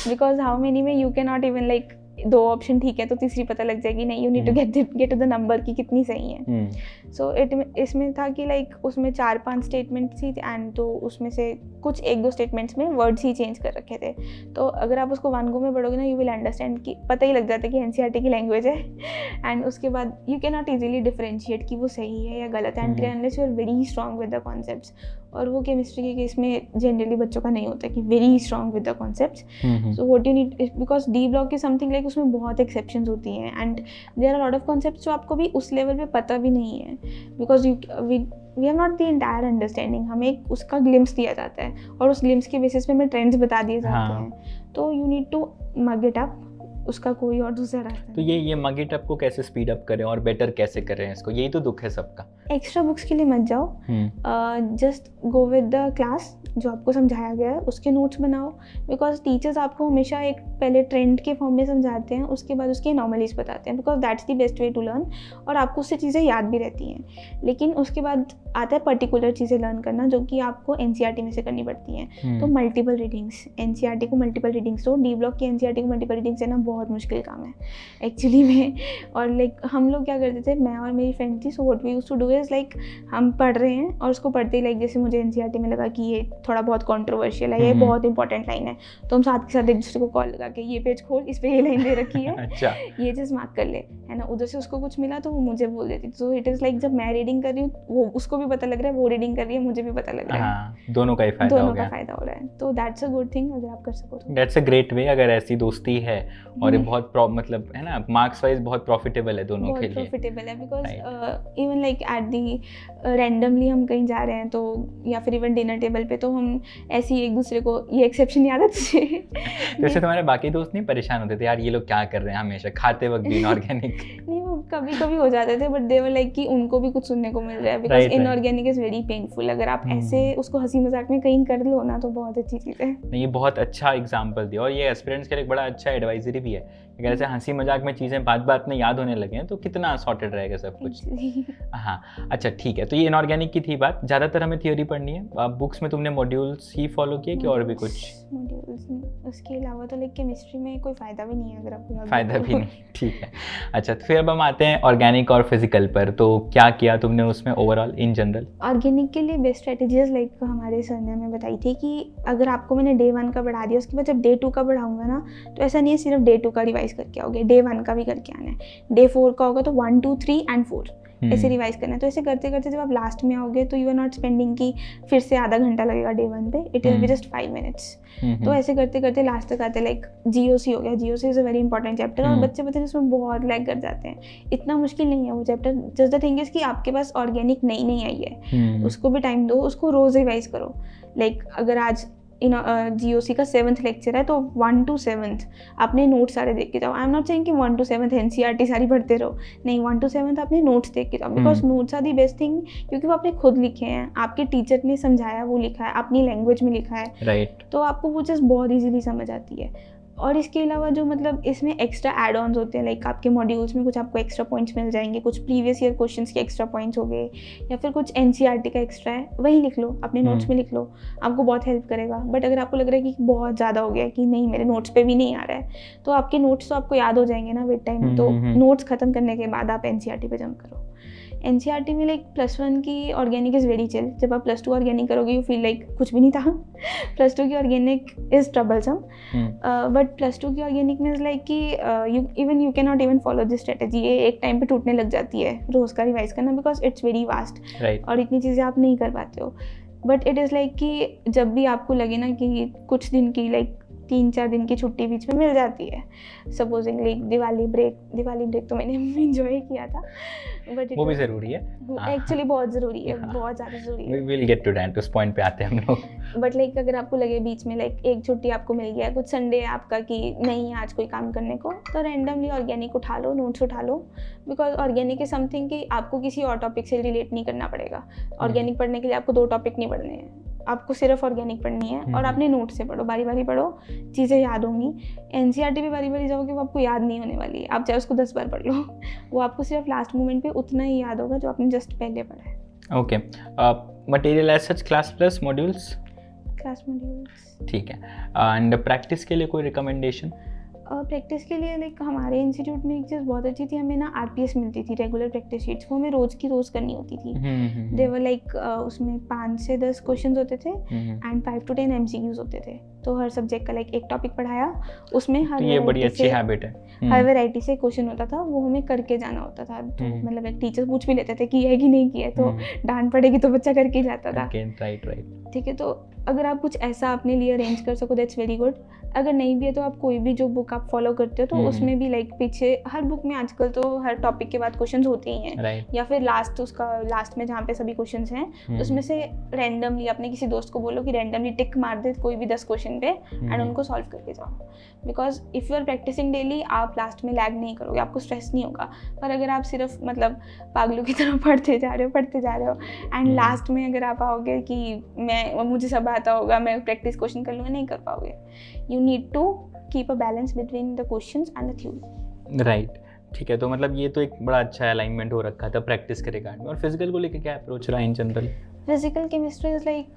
[SPEAKER 1] बिकॉज हाउ मेनी में you can not even like 2 option ठीक है तो तीसरी पता लग जाएगी, नहीं, you need to get to the number की कितनी सही है। सो इसमें था कि लाइक उसमें 4-5 स्टेटमेंट थी, एंड तो उसमें से कुछ एक दो स्टेटमेंट्स में वर्ड्स ही चेंज कर रखे थे। तो अगर आप उसको वन गो में पढ़ोगे ना, यू विल अंडरस्टैंड कि पता ही लग जाता है कि एनसीईआरटी की लैंग्वेज है। एंड उसके बाद you can not easily differentiate कि वो सही है या गलत है and unless you are very strong with the concepts. और वो केमिस्ट्री के केस में जनरली बच्चों का नहीं होता कि very strong with the concepts. So what you need, because D block is something like उसमें बहुत एक्सेप्शंस होती हैं and there are lot of concepts जो आपको भी उस लेवल पे पता भी नहीं है, because we have not the entire understanding. हमें एक उसका ग्लिम्स दिया जाता है और उस ग्लिम्स के बेसिस पे हमें ट्रेंड्स बता दिए जाते हैं। तो you need to mug it up, उसका कोई और दूसरा रास्ता।
[SPEAKER 2] तो ये मग इट अप को कैसे स्पीड अप करें और बेटर कैसे करें इसको, यही तो दुख है सबका।
[SPEAKER 1] एक्स्ट्रा बुक्स के लिए मत जाओ, just go with the class, जो आपको समझाया गया है उसके नोट्स बनाओ। बिकॉज टीचर्स आपको हमेशा एक पहले ट्रेंड के फॉर्म में समझाते हैं, उसके बाद उसके नॉर्मलीज बताते हैं, because that's the best way to learn और आपको उससे चीज़ें याद भी रहती हैं। लेकिन उसके बाद आता है पर्टिकुलर चीज़ें लर्न करना, जो कि आपको एनसीईआरटी में से करनी पड़ती हैं। तो मल्टीपल रीडिंग्स, एनसीईआरटी को मल्टीपल रीडिंग्स दो। डी ब्लॉक की एनसीईआरटी को मल्टीपल रीडिंग्स देना बहुत मुश्किल काम है एक्चुअली में। और लाइक हम लोग क्या करते थे, मैं और मेरी फ्रेंड थी, so what we used to do is like हम पढ़ रहे हैं और उसको पढ़ते ही लाइक जैसे मुझे एनसीईआरटी में लगा कि ये थोड़ा बहुत कंट्रोवर्शियल है, ये बहुत इंपॉर्टेंट लाइन है, तो हम साथ के साथ एक दूसरे को कॉल लगा के ये पेज खोल, इस पे ये लाइन दे रखी है,
[SPEAKER 2] अच्छा,
[SPEAKER 1] ये चीज़ मार्क कर ले, है ना। उधर से उसको कुछ मिला तो वो मुझे बोल देती। सो इट इज़ लाइक जब मैं रीडिंग कर रही हूँ वो उसको भी पता लग रहा है, वो रीडिंग कर रही है मुझे भी पता लग रहा है,
[SPEAKER 2] दोनों का ही फायदा हो गया,
[SPEAKER 1] फायदा हो रहा है। तो दैट्स अ गुड थिंग अगर आप कर सको तो।
[SPEAKER 2] दैट्स अ ग्रेट वे अगर ऐसी दोस्ती है। और ये बहुत मतलब है ना, मार्क्स वाइज बहुत प्रॉफिटेबल है दोनों के लिए,
[SPEAKER 1] प्रॉफिटेबल है। Because even like at the randomly हम कहीं जा रहे हैं तो, या फिर इवन डिनर टेबल पे, तो हम ऐसे ही एक दूसरे को, ये एक्सेप्शन याद है तुझे?
[SPEAKER 2] वैसे तुम्हारे बाकी दोस्त नहीं परेशान होते थे यार ये लोग क्या कर रहे हैं हमेशा खाते वक्त भी इनऑर्गेनिक?
[SPEAKER 1] नहीं, वो कभी कभी हो जाते थे, बट दे वर लाइक कि उनको भी कुछ सुनने को मिल रहा है, because inorganic is very painful. अगर आप ऐसे उसको हंसी मजाक में कहीं कर लो ना तो बहुत अच्छी चीज़ है।
[SPEAKER 2] नहीं, ये बहुत अच्छा एग्जाम्पल दिया और ये एस्पिरेंट्स के लिए बड़ा अच्छा एडवाइजरी भी है। अगर ऐसे हंसी मजाक में चीज़ें बात बात में याद होने लगे हैं तो कितना सॉर्टेड रहेगा सब कुछ। हाँ, अच्छा ठीक है। तो ये इनऑर्गेनिक की थी बात। ज़्यादातर हमें थियोरी पढ़नी है, बुक्स में तुमने मॉड्यूल्स ही फॉलो किए कि और भी कुछ?
[SPEAKER 1] मॉड्यूल्स, उसके अलावा तो लाइक केमिस्ट्री में कोई फ़ायदा भी नहीं है अगर आपको
[SPEAKER 2] फ़ायदा भी नहीं, ठीक है। अच्छा, तो फिर अब हम आते हैं ऑर्गेनिक और फिजिकल पर। तो क्या किया तुमने उसमें ओवरऑल इन जनरल?
[SPEAKER 1] ऑर्गेनिक के लिए बेस्ट स्ट्रेटेजीज लाइक हमारे सर ने हमें बताई थी कि अगर आपको मैंने डे 1 का पढ़ा दिया, उसके बाद जब डे 2 का पढ़ाऊंगा ना, तो ऐसा नहीं है सिर्फ डे 2 का रिवाइज करके आओगे, डे 1 का भी करके आना है। डे 4 का होगा तो 1, 2, 3 एंड 4 ऐसे रिवाइज करना है। तो ऐसे करते करते जब आप लास्ट में आओगे तो यू आर नॉट स्पेंडिंग की फिर से आधा घंटा लगेगा डे 1 पे, it will be just 5 minutes. तो ऐसे करते करते लास्ट तक आते, लाइक जीओसी हो गया, GOC is a very important chapter और बच्चे पता नहीं उसमें बहुत लैग कर जाते हैं। इतना मुश्किल नहीं है वो chapter, just the thing is कि आपके पास ऑर्गेनिक नई आई है, उसको भी टाइम दो, उसको रोज़ रिवाइज करो। लाइक अगर आज जीओसी का 7th लेक्चर है तो 1 to 7th अपने नोट्स सारे देख के जाओ। आई एम नॉट सेइंग कि 1 to 7th एनसीईआरटी सारी पढ़ते रहो, नहीं, 1 to 7th अपने नोट्स देख के जाओ, because notes are the best thing, क्योंकि वो आपने खुद लिखे हैं, आपके टीचर ने समझाया, वो लिखा है, अपनी लैंग्वेज में लिखा है,
[SPEAKER 2] राइट।
[SPEAKER 1] तो आपको वो चीज़ बहुत ईजीली समझ आती है। और इसके अलावा जो मतलब इसमें एक्स्ट्रा एड ऑन्स होते हैं, लाइक आपके मॉड्यूल्स में कुछ आपको एक्स्ट्रा पॉइंट्स मिल जाएंगे, कुछ प्रीवियस ईयर क्वेश्चंस के एक्स्ट्रा पॉइंट्स हो गए, या फिर कुछ एनसीईआरटी का एक्स्ट्रा है, वही लिख लो, अपने नोट्स में लिख लो, आपको बहुत हेल्प करेगा। बट अगर आपको लग रहा है कि बहुत ज़्यादा हो गया, कि नहीं मेरे नोट्स पे भी नहीं आ रहा है, तो आपके नोट्स तो आपको याद हो जाएंगे ना विद टाइम। तो नोट्स खत्म करने के बाद आप एनसीईआरटी पे जंप करो। एनसीईआरटी में लाइक +1 की ऑर्गेनिक इज़ वेरी चिल। जब आप +2 ऑर्गेनिक करोगे यू फील लाइक कुछ भी नहीं था। +2 की ऑर्गेनिक इज़ ट्रबलसम, बट +2 की ऑर्गेनिक में इज़ लाइक कि you can not even follow this strategy. ये एक टाइम पे टूटने लग जाती है रोज़ का रिवाइज करना, बिकॉज इट्स वेरी वास्ट और इतनी चीज़ें आप नहीं कर पाते हो। बट इट इज़ लाइक कि जब भी आपको लगे ना कि कुछ दिन की लाइक 3-4 दिन की छुट्टी बीच में मिल जाती है, सपोजिंगली दिवाली ब्रेक तो मैंने एंजॉय किया था, बट
[SPEAKER 2] वो भी ज़रूरी है,
[SPEAKER 1] एक्चुअली बहुत ज़रूरी है, बहुत ज़्यादा ज़रूरी है।
[SPEAKER 2] विल गेट टू दैट, उस पॉइंट पे आते हैं हम लोग।
[SPEAKER 1] बट लाइक अगर आपको लगे बीच में लाइक एक छुट्टी आपको मिल गया, कुछ संडे है आपका कि नहीं आज कोई काम करने को, तो रैंडमली ऑर्गेनिक उठा लो, नोट्स उठा लो, बिकॉज ऑर्गेनिक इज समथिंग कि आपको किसी और टॉपिक से रिलेट नहीं करना पड़ेगा। ऑर्गेनिक पढ़ने के लिए आपको 2 टॉपिक नहीं पढ़ने हैं, आपको सिर्फ ऑर्गेनिक पढ़नी है और अपने नोट से पढ़ो, बारी बारी पढ़ो, चीज़ें याद होंगी। एनसीईआरटी भी बारी बारी जाओगे वो आपको याद नहीं होने वाली है, आप चाहे उसको 10 बार पढ़ लो, वो आपको सिर्फ लास्ट मोमेंट पे उतना ही याद होगा जो आपने जस्ट पहले पढ़ा है।
[SPEAKER 2] Okay, material as such class modules,
[SPEAKER 1] ठीक है।
[SPEAKER 2] एंड प्रैक्टिस के लिए कोई रिकमेंडेशन?
[SPEAKER 1] प्रैक्टिस के लिए लाइक हमारे इंस्टीट्यूट में एक चीज़ बहुत अच्छी थी, हमें ना RPS मिलती थी, रेगुलर प्रैक्टिस शीट्स, वो हमें रोज़ की रोज़ करनी होती थी। देवर लाइक उसमें 5 से 10 क्वेश्चन होते थे एंड 5 to 10 MCQs होते थे। तो हर सब्जेक्ट का लाइक एक टॉपिक पढ़ाया, उसमें हर
[SPEAKER 2] ये बड़ी अच्छी हैबिट है।
[SPEAKER 1] हर वैरायटी से क्वेश्चन होता था, वो हमें करके जाना होता था। तो मतलब एक टीचर पूछ भी लेते थे कि है कि नहीं किया, तो डांट पड़ेगी तो बच्चा करके जाता था।
[SPEAKER 2] राइट।
[SPEAKER 1] ठीक है, तो अगर आप कुछ ऐसा अपने लिए अरेंज कर सको दैट्स वेरी गुड। अगर नहीं भी है तो आप कोई भी जो बुक आप फॉलो करते हो तो उसमें भी लाइक पीछे हर बुक में आजकल तो हर टॉपिक के बाद क्वेश्चंस होते ही हैं, या फिर लास्ट में जहाँ पे सभी क्वेश्चंस हैं उसमें से रैंडमली अपने किसी दोस्त को बोलो कि रैंडमली टिक मार दे कोई भी 10 क्वेश्चन पे एंड उनको सॉल्व करके जाओ। Because if you are practising daily आप लास्ट में लैग नहीं करोगे, आपको स्ट्रेस नहीं होगा। पर अगर आप सिर्फ मतलब पागलों की तरह पढ़ते जा रहे हो एंड लास्ट में अगर आप आओगे कि मुझे सब आता होगा, मैं प्रैक्टिस क्वेश्चन कर लूँगा, नहीं कर पाओगे। You need to keep a balance between the questions and the theory.
[SPEAKER 2] Right, ठीक है। तो मतलब ये तो एक बड़ा अच्छा अलाइनमेंट हो रखा था प्रैक्टिस के रिगार्ड में। और फिजिकल को लेकर क्या अप्रोच रहा in general?
[SPEAKER 1] Physical chemistry is like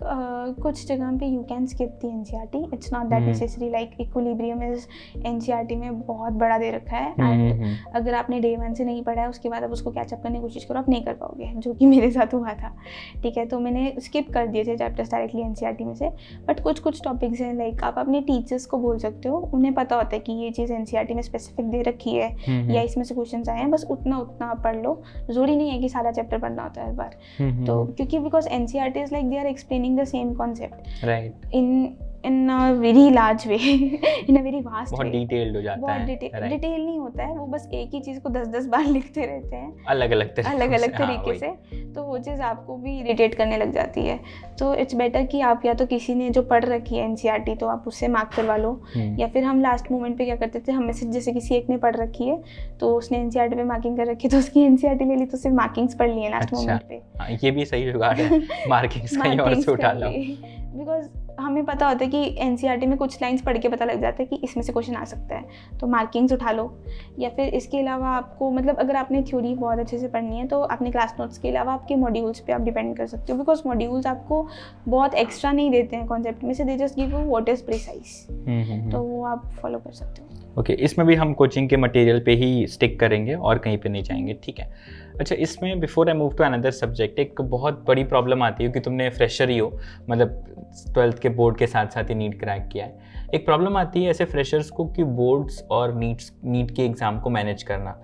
[SPEAKER 1] कुछ जगह पे you can skip the NCERT, it's not that necessary. Like equilibrium is NCERT में बहुत बड़ा दे रखा है एंड अगर आपने डे 1 से नहीं पढ़ा है उसके बाद आप उसको कैचअप करने की कोशिश करो, आप नहीं कर पाओगे, जो कि मेरे साथ हुआ था। ठीक है, तो मैंने स्किप कर दिए थे चैप्टर्स डायरेक्टली NCERT में से। बट कुछ टॉपिक्स हैं लाइक आप अपने टीचर्स को बोल सकते हो, उन्हें पता होता है कि ये चीज़ NCERT में स्पेसिफिक दे रखी है या इसमें से क्वेश्चन आए हैं, बस उतना आप पढ़ लो। जरूरी नहीं है कि सारा चैप्टर पढ़ना होता है हर बार। तो क्योंकि because NCERT is like they are explaining the same concept
[SPEAKER 2] right
[SPEAKER 1] in a very large way in a very vast
[SPEAKER 2] बहुत
[SPEAKER 1] way।
[SPEAKER 2] डिटेल्ड हो जाता है।
[SPEAKER 1] डिटेल नहीं होता है, वो बस एक ही चीज़ को 10 बार लिखते रहते हैं
[SPEAKER 2] अलग अलग
[SPEAKER 1] तरीके से। तो वो चीज़ आपको भी इरिटेट करने लग जाती है। तो इट्स बेटर कि आप या तो किसी ने जो पढ़ रखी है NCERT तो आप उससे मार्क करवा लो, या फिर हम लास्ट मोमेंट पे क्या करते थे, हमें से जैसे किसी एक ने पढ़ रखी है तो उसने NCERT पे मार्किंग कर रखी है तो उसकी NCERT ले ली तो सिर्फ मार्किंग्स पढ़ लिए लास्ट मोमेंट पे।
[SPEAKER 2] ये भी सही जुगाड़ है, मार्किंग्स कहीं और से उठा लो।
[SPEAKER 1] बिकॉज हमें पता होता है कि NCERT में कुछ लाइंस पढ़ के पता लग जाता है कि इसमें से क्वेश्चन आ सकता है, तो मार्किंग्स उठा लो। या फिर इसके अलावा आपको मतलब अगर आपने थ्योरी बहुत अच्छे से पढ़नी है तो अपने क्लास नोट्स के अलावा आपके मॉड्यूल्स पे आप डिपेंड कर सकते हो, बिकॉज मॉड्यूल्स आपको बहुत एक्स्ट्रा नहीं देते हैं कॉन्सेप्ट में से, they just give you what is precise, तो वो आप फॉलो कर सकते हो।
[SPEAKER 2] ओके, इसमें भी हम कोचिंग के मटेरियल पे ही स्टिक करेंगे और कहीं पे नहीं जाएंगे, ठीक है। अच्छा, इसमें before I move to another subject, एक बहुत बड़ी प्रॉब्लम आती है कि तुमने फ्रेशर ही हो, मतलब 12th के बोर्ड के साथ साथ ही नीट क्रैक किया है। एक प्रॉब्लम आती है ऐसे फ्रेशर्स को कि बोर्ड्स और नीट के एग्ज़ाम को मैनेज करना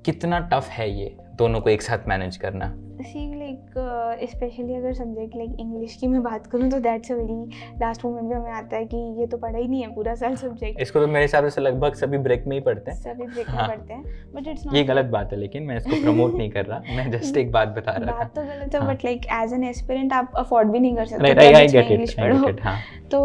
[SPEAKER 2] कितना टफ है, ये दोनों को एक साथ मैनेज करना।
[SPEAKER 1] सी लाइक स्पेशली अगर सब्जेक्ट लाइक इंग्लिश की मैं बात करूँ तो that's a very last moment पे हमें आता है कि ये तो पढ़ा ही नहीं है पूरा साल सब्जेक्ट।
[SPEAKER 2] इसको तो मेरे हिसाब से लगभग सभी ब्रेक में ही पढ़ते हैं।
[SPEAKER 1] सभी ब्रेक में पढ़ते हैं, बट इट्स नॉट,
[SPEAKER 2] ये गलत बात है, लेकिन मैं इसको प्रमोट नहीं कर रहा, मैं जस्ट एक बात बता रहा था।
[SPEAKER 1] बात तो गलत है, but like as an aspirant आप अफोर्ड भी नहीं कर सकते
[SPEAKER 2] इंग्लिश पढ़ो।
[SPEAKER 1] तो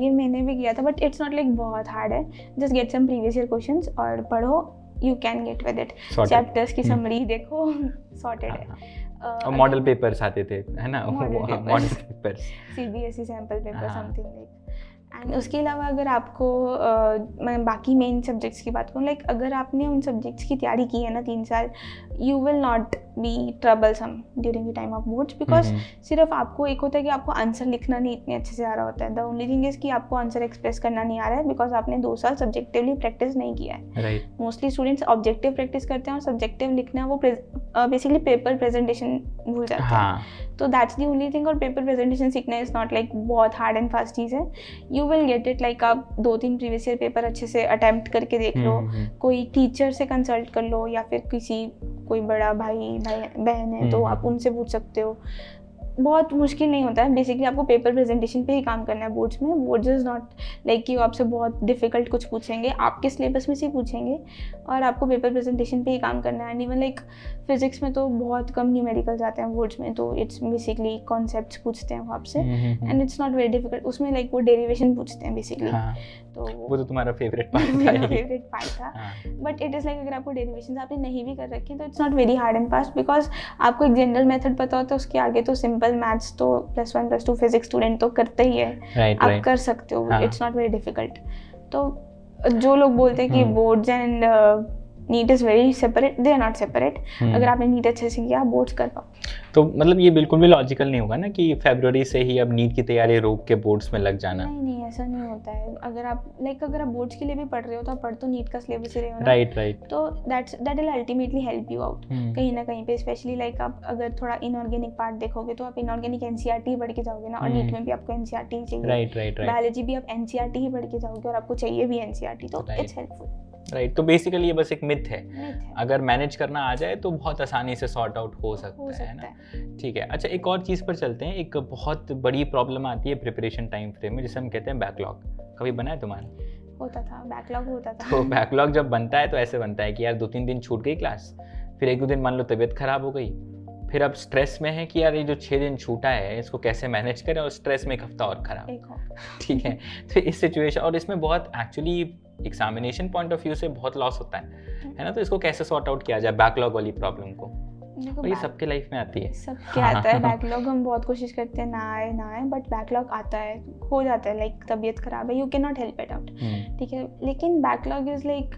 [SPEAKER 1] ये मैंने भी किया था, बट इट्स नॉट लाइक बहुत हार्ड है। Just get some previous year questions और पढ़ो, you can get with it. Chapters की समरी देखो, सॉर्टेड है।
[SPEAKER 2] और मॉडल पेपर्स आते थे, है ना, model papers,
[SPEAKER 1] CBSE sample paper something like. And उसके अलावा अगर आपको मैं बाकी मेन सब्जेक्ट्स की बात करूँ, लाइक अगर आपने उन सब्जेक्ट्स की तैयारी की है ना 3 साल, you will not be troublesome during the time of boards, because सिर्फ आपको एक होता है कि आपको आंसर लिखना नहीं इतने अच्छे से आ रहा होता है। द ओनली थिंग इज कि आपको आंसर एक्सप्रेस करना नहीं आ रहा है बिकॉज आपने 2 साल सब्जेक्टिवली प्रैक्टिस नहीं किया है। मोस्टली स्टूडेंट्स ऑब्जेक्टिव प्रैक्टिस करते हैं और सब्जेक्टिव लिखना वो बेसिकली पेपर प्रेजेंटेशन भूल जाते हैं। तो दैट्स दी ओनली थिंग। और पेपर प्रेजेंटेशन सीखना इज नॉट लाइक बहुत हार्ड एंड फास्ट चीज़ है, you will get it. Like आप 2-3 प्रीवियस ईयर पेपर अच्छे से अटेम्प्ट करके देख लो, कोई टीचर से कंसल्ट कर लो, या फिर कोई बड़ा भाई बहन है तो आप उनसे पूछ सकते हो। बहुत मुश्किल नहीं होता है, बेसिकली आपको पेपर प्रेजेंटेशन पे ही काम करना है बोर्ड्स में। बोर्ड्स इज नॉट लाइक कि वो आपसे बहुत डिफिकल्ट कुछ पूछेंगे, आपके सिलेबस में से ही पूछेंगे और आपको पेपर प्रेजेंटेशन पे ही काम करना है। एंड इवन लाइक फिजिक्स में तो बहुत कम न्यूमेरिकल्स आते हैं बोर्ड्स में, तो इट्स बेसिकली कॉन्सेप्ट्स पूछते हैं वो आपसे and it's not very difficult. उसमें लाइक वो डेरिवेशन पूछते हैं बेसिकली। तो
[SPEAKER 2] वो तो तुम्हारा फेवरेट पार्ट था।
[SPEAKER 1] मेरा फेवरेट पार्ट था, बट इट इज़ लाइक अगर आपको डेरिवेशन आपने नहीं भी कर रखे तो it's not very hard and fast, because आपको एक जनरल मेथड पता होता है, उसके आगे तो सिंपल मैथ्स तो +1 +2 फिजिक्स स्टूडेंट तो करते ही है, आप कर सकते हो, इट्स नॉट वेरी डिफिकल्ट। तो जो लोग बोलते हैं कि boards and NEET is very separate, they are not separate. अगर आपने नीट अच्छे से किया आप बोर्ड्स कर पाओ।
[SPEAKER 2] तो मतलब ये बिल्कुल भी लॉजिकल नहीं होगा ना कि फरवरी से ही अब नीट की तैयारी रोक के बोर्ड्स में लग जाना।
[SPEAKER 1] नहीं ऐसा नहीं होता है। अगर आप बोर्ड्स के लिए भी पढ़ रहे हो तो आप पढ़ तो नीट का सिलेबस ही रहे हो ना।
[SPEAKER 2] राइट।
[SPEAKER 1] तो that will ultimately help you out कहीं ना कहीं पे, स्पेशली लाइक आप अगर थोड़ा इनऑर्गेनिक पार्ट देखोगे तो आप इनऑर्गेनिक एनसीईआरटी पढ़ के जाओगे ना, और नीट में भी आपको एनसीईआरटी चाहिए।
[SPEAKER 2] राइट।
[SPEAKER 1] बायोलॉजी भी आप एनसीईआरटी ही पढ़ के जाओगे और आपको चाहिए भी एनसीईआरटी, तो इट्स हेल्पफुल।
[SPEAKER 2] राइट। तो बेसिकली ये बस एक मिथ है, अगर मैनेज करना आ जाए तो बहुत आसानी से सॉर्ट आउट हो सकता है ना। ठीक है। अच्छा, एक और चीज़ पर चलते हैं। एक बहुत बड़ी प्रॉब्लम आती है प्रिपरेशन टाइम फ्रेम में, जिसे हम कहते हैं बैकलॉग। कभी बना है तुम्हारा?
[SPEAKER 1] होता था, बैकलॉग होता था।
[SPEAKER 2] तो बैकलॉग जब बनता है तो ऐसे बनता है कि यार 2-3 दिन छूट गई क्लास, फिर 1-2 दिन मान लो तबीयत खराब हो गई, फिर अब स्ट्रेस में है कि यार ये जो 6 दिन छूटा है इसको कैसे मैनेज करें, और स्ट्रेस में 1 हफ्ता और खराब। ठीक है। तो इस सिचुएशन, और इसमें बहुत actually examination point of view से बहुत लॉस होता है ना। तो इसको कैसे सॉर्ट आउट किया जाए बैकलॉग वाली प्रॉब्लम को? और ये सबके लाइफ में आती है,
[SPEAKER 1] सबके आता है बैकलॉग। हम बहुत कोशिश करते हैं ना आए, बट बैकलॉग आता है, हो जाता है। लाइक तबीयत खराब है, you can not help it out, ठीक है। लेकिन backlog is like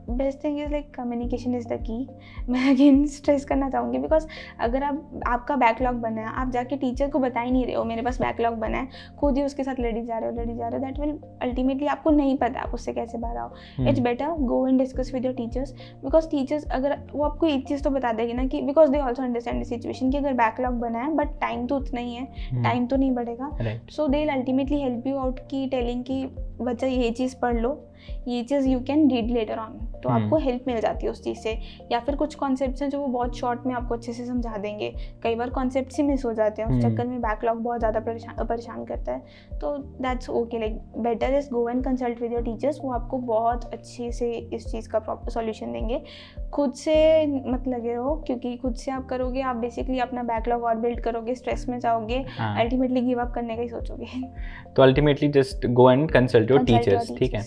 [SPEAKER 1] best thing is like communication is the key. मैं अगेन स्ट्रेस करना चाहूँगी, बिकॉज अगर आपका बैकलॉग बना है, आप जाके टीचर को बता ही नहीं रहे हो मेरे पास बैकलॉग बना है, खुद ही उसके साथ लड़ी जा रहे हो, दैट विल अल्टीमेटली आपको नहीं पता आप उससे कैसे बाहर आओ। It's better go and discuss with your teachers, because teachers अगर वो आपको एक चीज़ तो बता देगी ना कि because they also understand the situation कि अगर बैकलॉग बना है बट टाइम तो उतना ही है, टाइम तो नहीं बढ़ेगा, so they will ultimately help you out की टेलिंग कि बच्चा ये चीज़ पढ़ लो, ये चीज़ you can read later on, तो आपको हेल्प मिल जाती है उस चीज़ से। या फिर कुछ कॉन्सेप्ट्स हैं जो वो बहुत शॉर्ट में आपको अच्छे से समझा देंगे। कई बार कॉन्सेप्ट्स ही मिस हो जाते हैं, उस चक्कर में बैकलॉग बहुत ज़्यादा परेशान करता है। तो that's okay, like better is go and consult with your teachers, वो आपको बहुत अच्छे से इस चीज़ का प्रॉपर सॉल्यूशन देंगे। खुद से मत लगे रहो, क्योंकि खुद से आप करोगे आप बेसिकली अपना बैकलॉग और बिल्ड करोगे, स्ट्रेस में जाओगे, अल्टीमेटली गिव अप करने का ही सोचोगे।
[SPEAKER 2] तो ultimately just go and consult your teachers, ठीक है।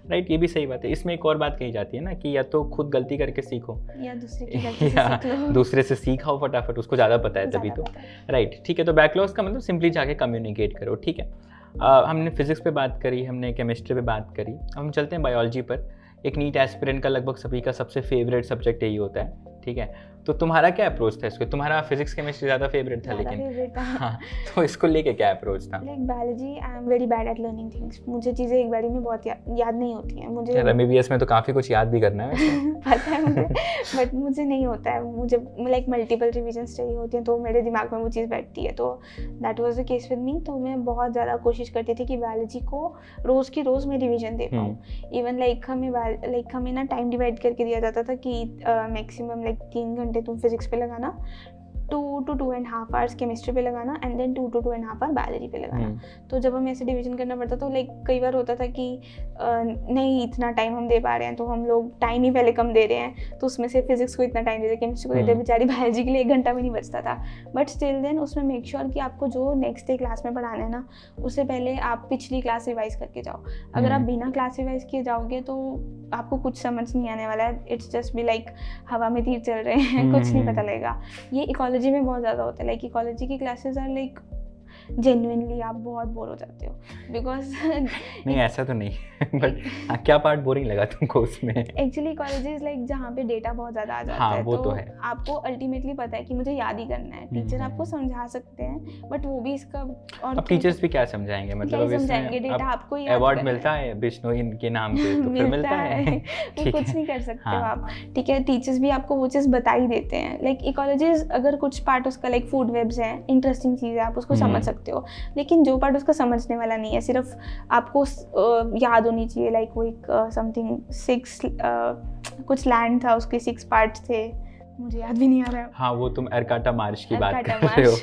[SPEAKER 2] राइट, ये भी सही बात है। इसमें एक और बात कही जाती है ना कि या तो खुद गलती करके सीखो या दूसरे की गलती से सीख लो, दूसरे से सीखो फटाफट, उसको ज़्यादा पता है तभी तो। राइट, ठीक है। तो बैकलॉग्स का मतलब सिंपली जाके कम्युनिकेट करो, ठीक है। हमने फिजिक्स पे बात करी, हमने केमिस्ट्री पे बात करी, अब हम चलते हैं बायोलॉजी पर। एक नीट एस्पिरेंट का लगभग सभी का सबसे फेवरेट सब्जेक्ट यही होता है, ठीक है। तो तुम्हारा क्या अप्रोच था इसको? तुम्हारा फिजिक्स केमिस्ट्री ज़्यादा फेवरेट था, लेकिन हाँ, तो इसको लेके क्या अप्रोच था?
[SPEAKER 1] Like biology, I am very bad at learning things. मुझे चीज़ें एक बारी में बहुत याद नहीं होती हैं। मुझे
[SPEAKER 2] एमबीबीएस में तो काफ़ी कुछ याद भी करना है
[SPEAKER 1] पता है मुझे, बट मुझे नहीं होता है। मुझे लाइक मल्टीपल रिविजन्स चाहिए होती हैं, तो मेरे दिमाग में वो चीज़ बैठती है। तो that was the case with me. तो मैं बहुत ज़्यादा कोशिश करती थी कि बायोलॉजी को रोज़ की रोज़ मैं रिविजन दे पाऊँ। इवन लाइक हमें ना टाइम डिवाइड करके दिया जाता था कि मैक्सिमम लाइक 3 घंटे तुम फिजिक्स पे लगाना, 2 to 2.5 आवर्स केमिस्ट्री पे लगाना, and then 2 to 2.5 hour biology पे लगाना। तो जब हमें ऐसे डिवीजन करना पड़ता तो लाइक कई बार होता था कि नहीं इतना टाइम हम दे पा रहे हैं, तो हम लोग टाइम ही पहले कम दे रहे हैं, तो उसमें से फिजिक्स को इतना टाइम देते, केमिस्ट्री को देते, बेचारी बायोलॉजी के लिए 1 घंटा भी नहीं बचता था। बट स्टिल देन उसमें मेक श्योर कि आपको जो नेक्स्ट डे क्लास में पढ़ाना है ना, उससे पहले आप पिछली क्लास रिवाइज करके जाओ। अगर आप बिना क्लास रिवाइज किए जाओगे तो आपको कुछ समझ नहीं आने वाला है। इट्स जस्ट बी लाइक हवा में तीर चल रहे हैं, कुछ नहीं पता लगेगा। ये इकोलॉजी में बहुत ज़्यादा होता है। लाइक इकोलॉजी की क्लासेस आर लाइक जेन्युइनली आप बहुत बोर हो जाते हो, बिकॉज
[SPEAKER 2] नहीं ऐसा तो नहीं बट क्या पार्ट बोरिंग लगा तुमको उसमें?
[SPEAKER 1] एक्चुअली कॉलेजेस लाइक जहाँ पे डेटा बहुत ज़्यादा आ जाता है, तो है। आपको अल्टीमेटली पता है कि मुझे याद ही करना है। टीचर आपको समझा सकते हैं, बट वो भी इसका और
[SPEAKER 2] अब टीचर्स भी क्या समझाएंगे, मतलब
[SPEAKER 1] समझाएंगे, डेटा आपको ही
[SPEAKER 2] अवार्ड मिलता है विष्णु इनके नाम पे तो फिर मिलता है
[SPEAKER 1] तो कुछ नहीं कर सकते हो आप, ठीक है। टीचर्स भी आपको वो चीज़ बता ही देते हैं। लाइक इकोलॉजीज अगर कुछ पार्ट उसका लाइक फूड वेब्स है, इंटरेस्टिंग चीज़ है, आप उसको समझ सकते हो, लेकिन जो पार्ट उसका समझने वाला नहीं है, सिर्फ आपको याद होनी चाहिए। लाइक वो एक समथिंग 6 कुछ लैंड था, उसके 6 पार्ट्स थे, मुझे याद भी नहीं आ रहा है।
[SPEAKER 2] हाँ, वो तुम एरकाटा मार्च की बात कर रहे हो।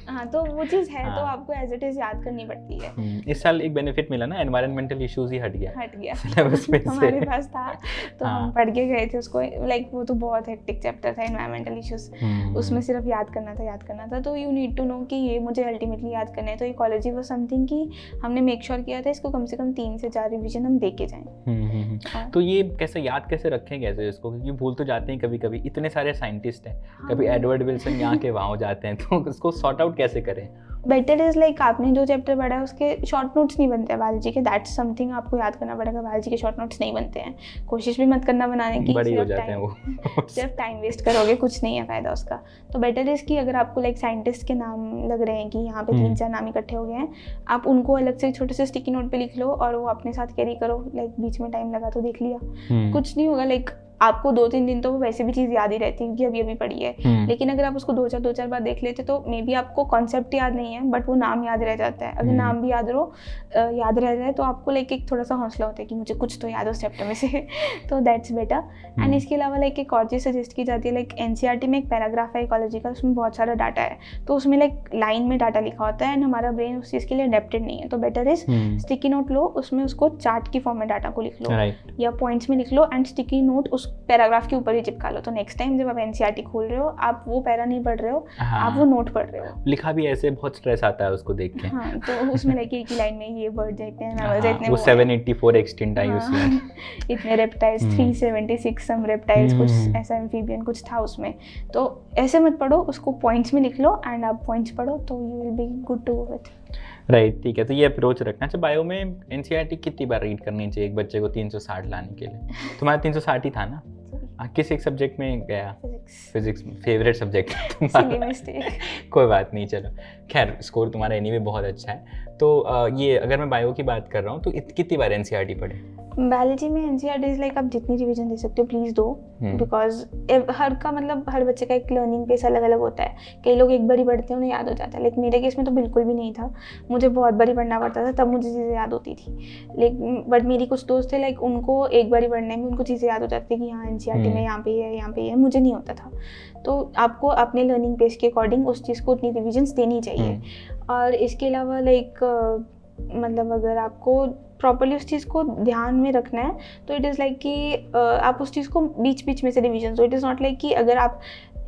[SPEAKER 1] हाँ, तो वो चीज़ है, तो आपको एज इट इज याद करनी पड़ती है।
[SPEAKER 2] इस साल एक बेनिफिट मिला ना, एनवायरमेंटल इश्यूज ही हट गया
[SPEAKER 1] सिलेबस में से हमारे पास था, तो हम पढ़ के गए थे उसको। लाइक वो तो बहुत हेक्टिक चैप्टर था, एनवायरमेंटल इश्यूज, उसमें सिर्फ याद करना था। तो यू नीड टू नो कि ये मुझे अल्टीमेटली याद करना है। तो इकोलॉजी वो समथिंग कि हमने मेक श्योर किया था इसको कम से कम 3 से 4 रिविजन हम दे के जाएं।
[SPEAKER 2] तो ये कैसे याद कैसे रखें कैसे इसको, क्योंकि भूल तो जाते हैं कभी कभी, इतने सारे साइंटिस्ट हैं, कभी एडवर्ड विल्सन यहाँ के वहाँ हो जाते हैं, तो उसको सॉर्ट आउट कैसे करें?
[SPEAKER 1] बेटर इज लाइक आपने जो चैप्टर पढ़ा है उसके शॉर्ट नोट्स नहीं बनते हैं बायोलॉजी के, दैट्स समथिंग आपको याद करना पड़ेगा। बायोलॉजी के शॉर्ट नोट्स नहीं बनते हैं, कोशिश भी मत करना बनाने की,
[SPEAKER 2] बड़े हो जाते हैं वो
[SPEAKER 1] सिर्फ टाइम वेस्ट करोगे, कुछ नहीं है फ़ायदा उसका। तो बेटर इज़ कि अगर आपको लाइक साइंटिस्ट के नाम लग रहे हैं कि यहाँ पे 3-4 नाम इकट्ठे हो गए हैं, आप उनको अलग से छोटे से स्टिकी नोट पे लिख लो और वो अपने साथ कैरी करो। लाइक बीच में टाइम लगा तो देख लिया, कुछ नहीं होगा। लाइक आपको 2-3 दिन तो वो वैसे भी चीज़ याद ही रहती है कि अभी अभी पढ़ी है, लेकिन अगर आप उसको 2-4 बार देख लेते तो मे बी आपको कॉन्सेप्ट याद नहीं है बट वो नाम याद रह जाता है। अगर नाम भी याद रह जाए तो आपको लाइक एक थोड़ा सा हौसला होता है कि मुझे कुछ तो याद हो उस चैप्टर में से तो दैट्स बेटर। एंड इसके अलावा लाइक एक और चीज़ सजेस्ट की जाती है, लाइक एनसीईआरटी में एक पैराग्राफ है इकोलॉजी का, उसमें बहुत सारा डाटा है, तो उसमें लाइक लाइन में डाटा लिखा होता है एंड हमारा ब्रेन उस चीज़ के लिए अडेप्टेड नहीं है। तो बेटर इज स्टिकी नोट लो, उसमें उसको चार्ट की फॉर्म में डाटा को लिख लो या पॉइंट्स में लिख लो एंड स्टिकी नोट उस पैराग्राफ के ऊपर ही चिपका लो। तो नेक्स्ट टाइम जब आप एनसीईआरटी खोल रहे हो, आप वो पैरा नहीं पढ़ रहे हो, आप वो नोट पढ़ रहे हो।
[SPEAKER 2] लिखा भी ऐसे बहुत स्ट्रेस आता है उसको देख के।
[SPEAKER 1] हाँ, तो उसमें लाइक एक ही लाइन में ये वर्ड देखते हैं, मैमल्स इतने
[SPEAKER 2] वो 784 एक्सटिंक्ट आई उसमें,
[SPEAKER 1] इतने रेप्टाइल्स 376 सम रेप्टाइल्स, कुछ ऐसा एम्फीबियन कुछ था उसमें। तो ऐसे मत पढ़ो, उसको पॉइंट्स में लिख लो एंड आप पॉइंट्स पढ़ो तो you will be good to go with.
[SPEAKER 2] Right, ठीक है। तो ये अप्रोच रखना। अच्छा, बायो में एनसीईआरटी कितनी बार रीड करनी चाहिए एक बच्चे को 360 लाने के लिए? तुम्हारा 360 ही था ना? किस एक सब्जेक्ट में गया? फिजिक्स में। फेवरेट सब्जेक्ट कोई बात नहीं, चलो खैर, स्कोर तुम्हारा एनीवे बहुत अच्छा है। तो ये अगर मैं बायो की बात कर रहा हूँ तो कितनी बार एनसीईआरटी पढ़े?
[SPEAKER 1] बायोलॉजी में एनसीईआरटी इज लाइक आप जितनी रिवीजन दे सकते हो प्लीज़ दो, बिकॉज हर बच्चे का एक लर्निंग पेस अलग अलग होता है। कई लोग एक बार ही पढ़ते हैं उन्हें याद हो जाता है, लेकिन मेरे केस में तो बिल्कुल भी नहीं था, मुझे बहुत बार ही पढ़ना पड़ता था तब मुझे चीज़ें याद होती थी। लेकिन बट मेरी कुछ दोस्त थे लाइक उनको एक बार ही पढ़ने में उनको चीज़ें याद हो जाती थी कि हाँ एनसीईआरटी में यहाँ पे है, यहाँ पे है, मुझे नहीं होता था। तो आपको अपने लर्निंग पेस के अकॉर्डिंग उस चीज़ को उतनी रिविजन्स देनी चाहिए। और इसके अलावा लाइक मतलब अगर आपको प्रॉपर्ली उस चीज़ को ध्यान में रखना है तो इट इज़ लाइक कि आप उस चीज़ को बीच बीच में से रिविजन दो। इट इज़ नॉट लाइक कि अगर आप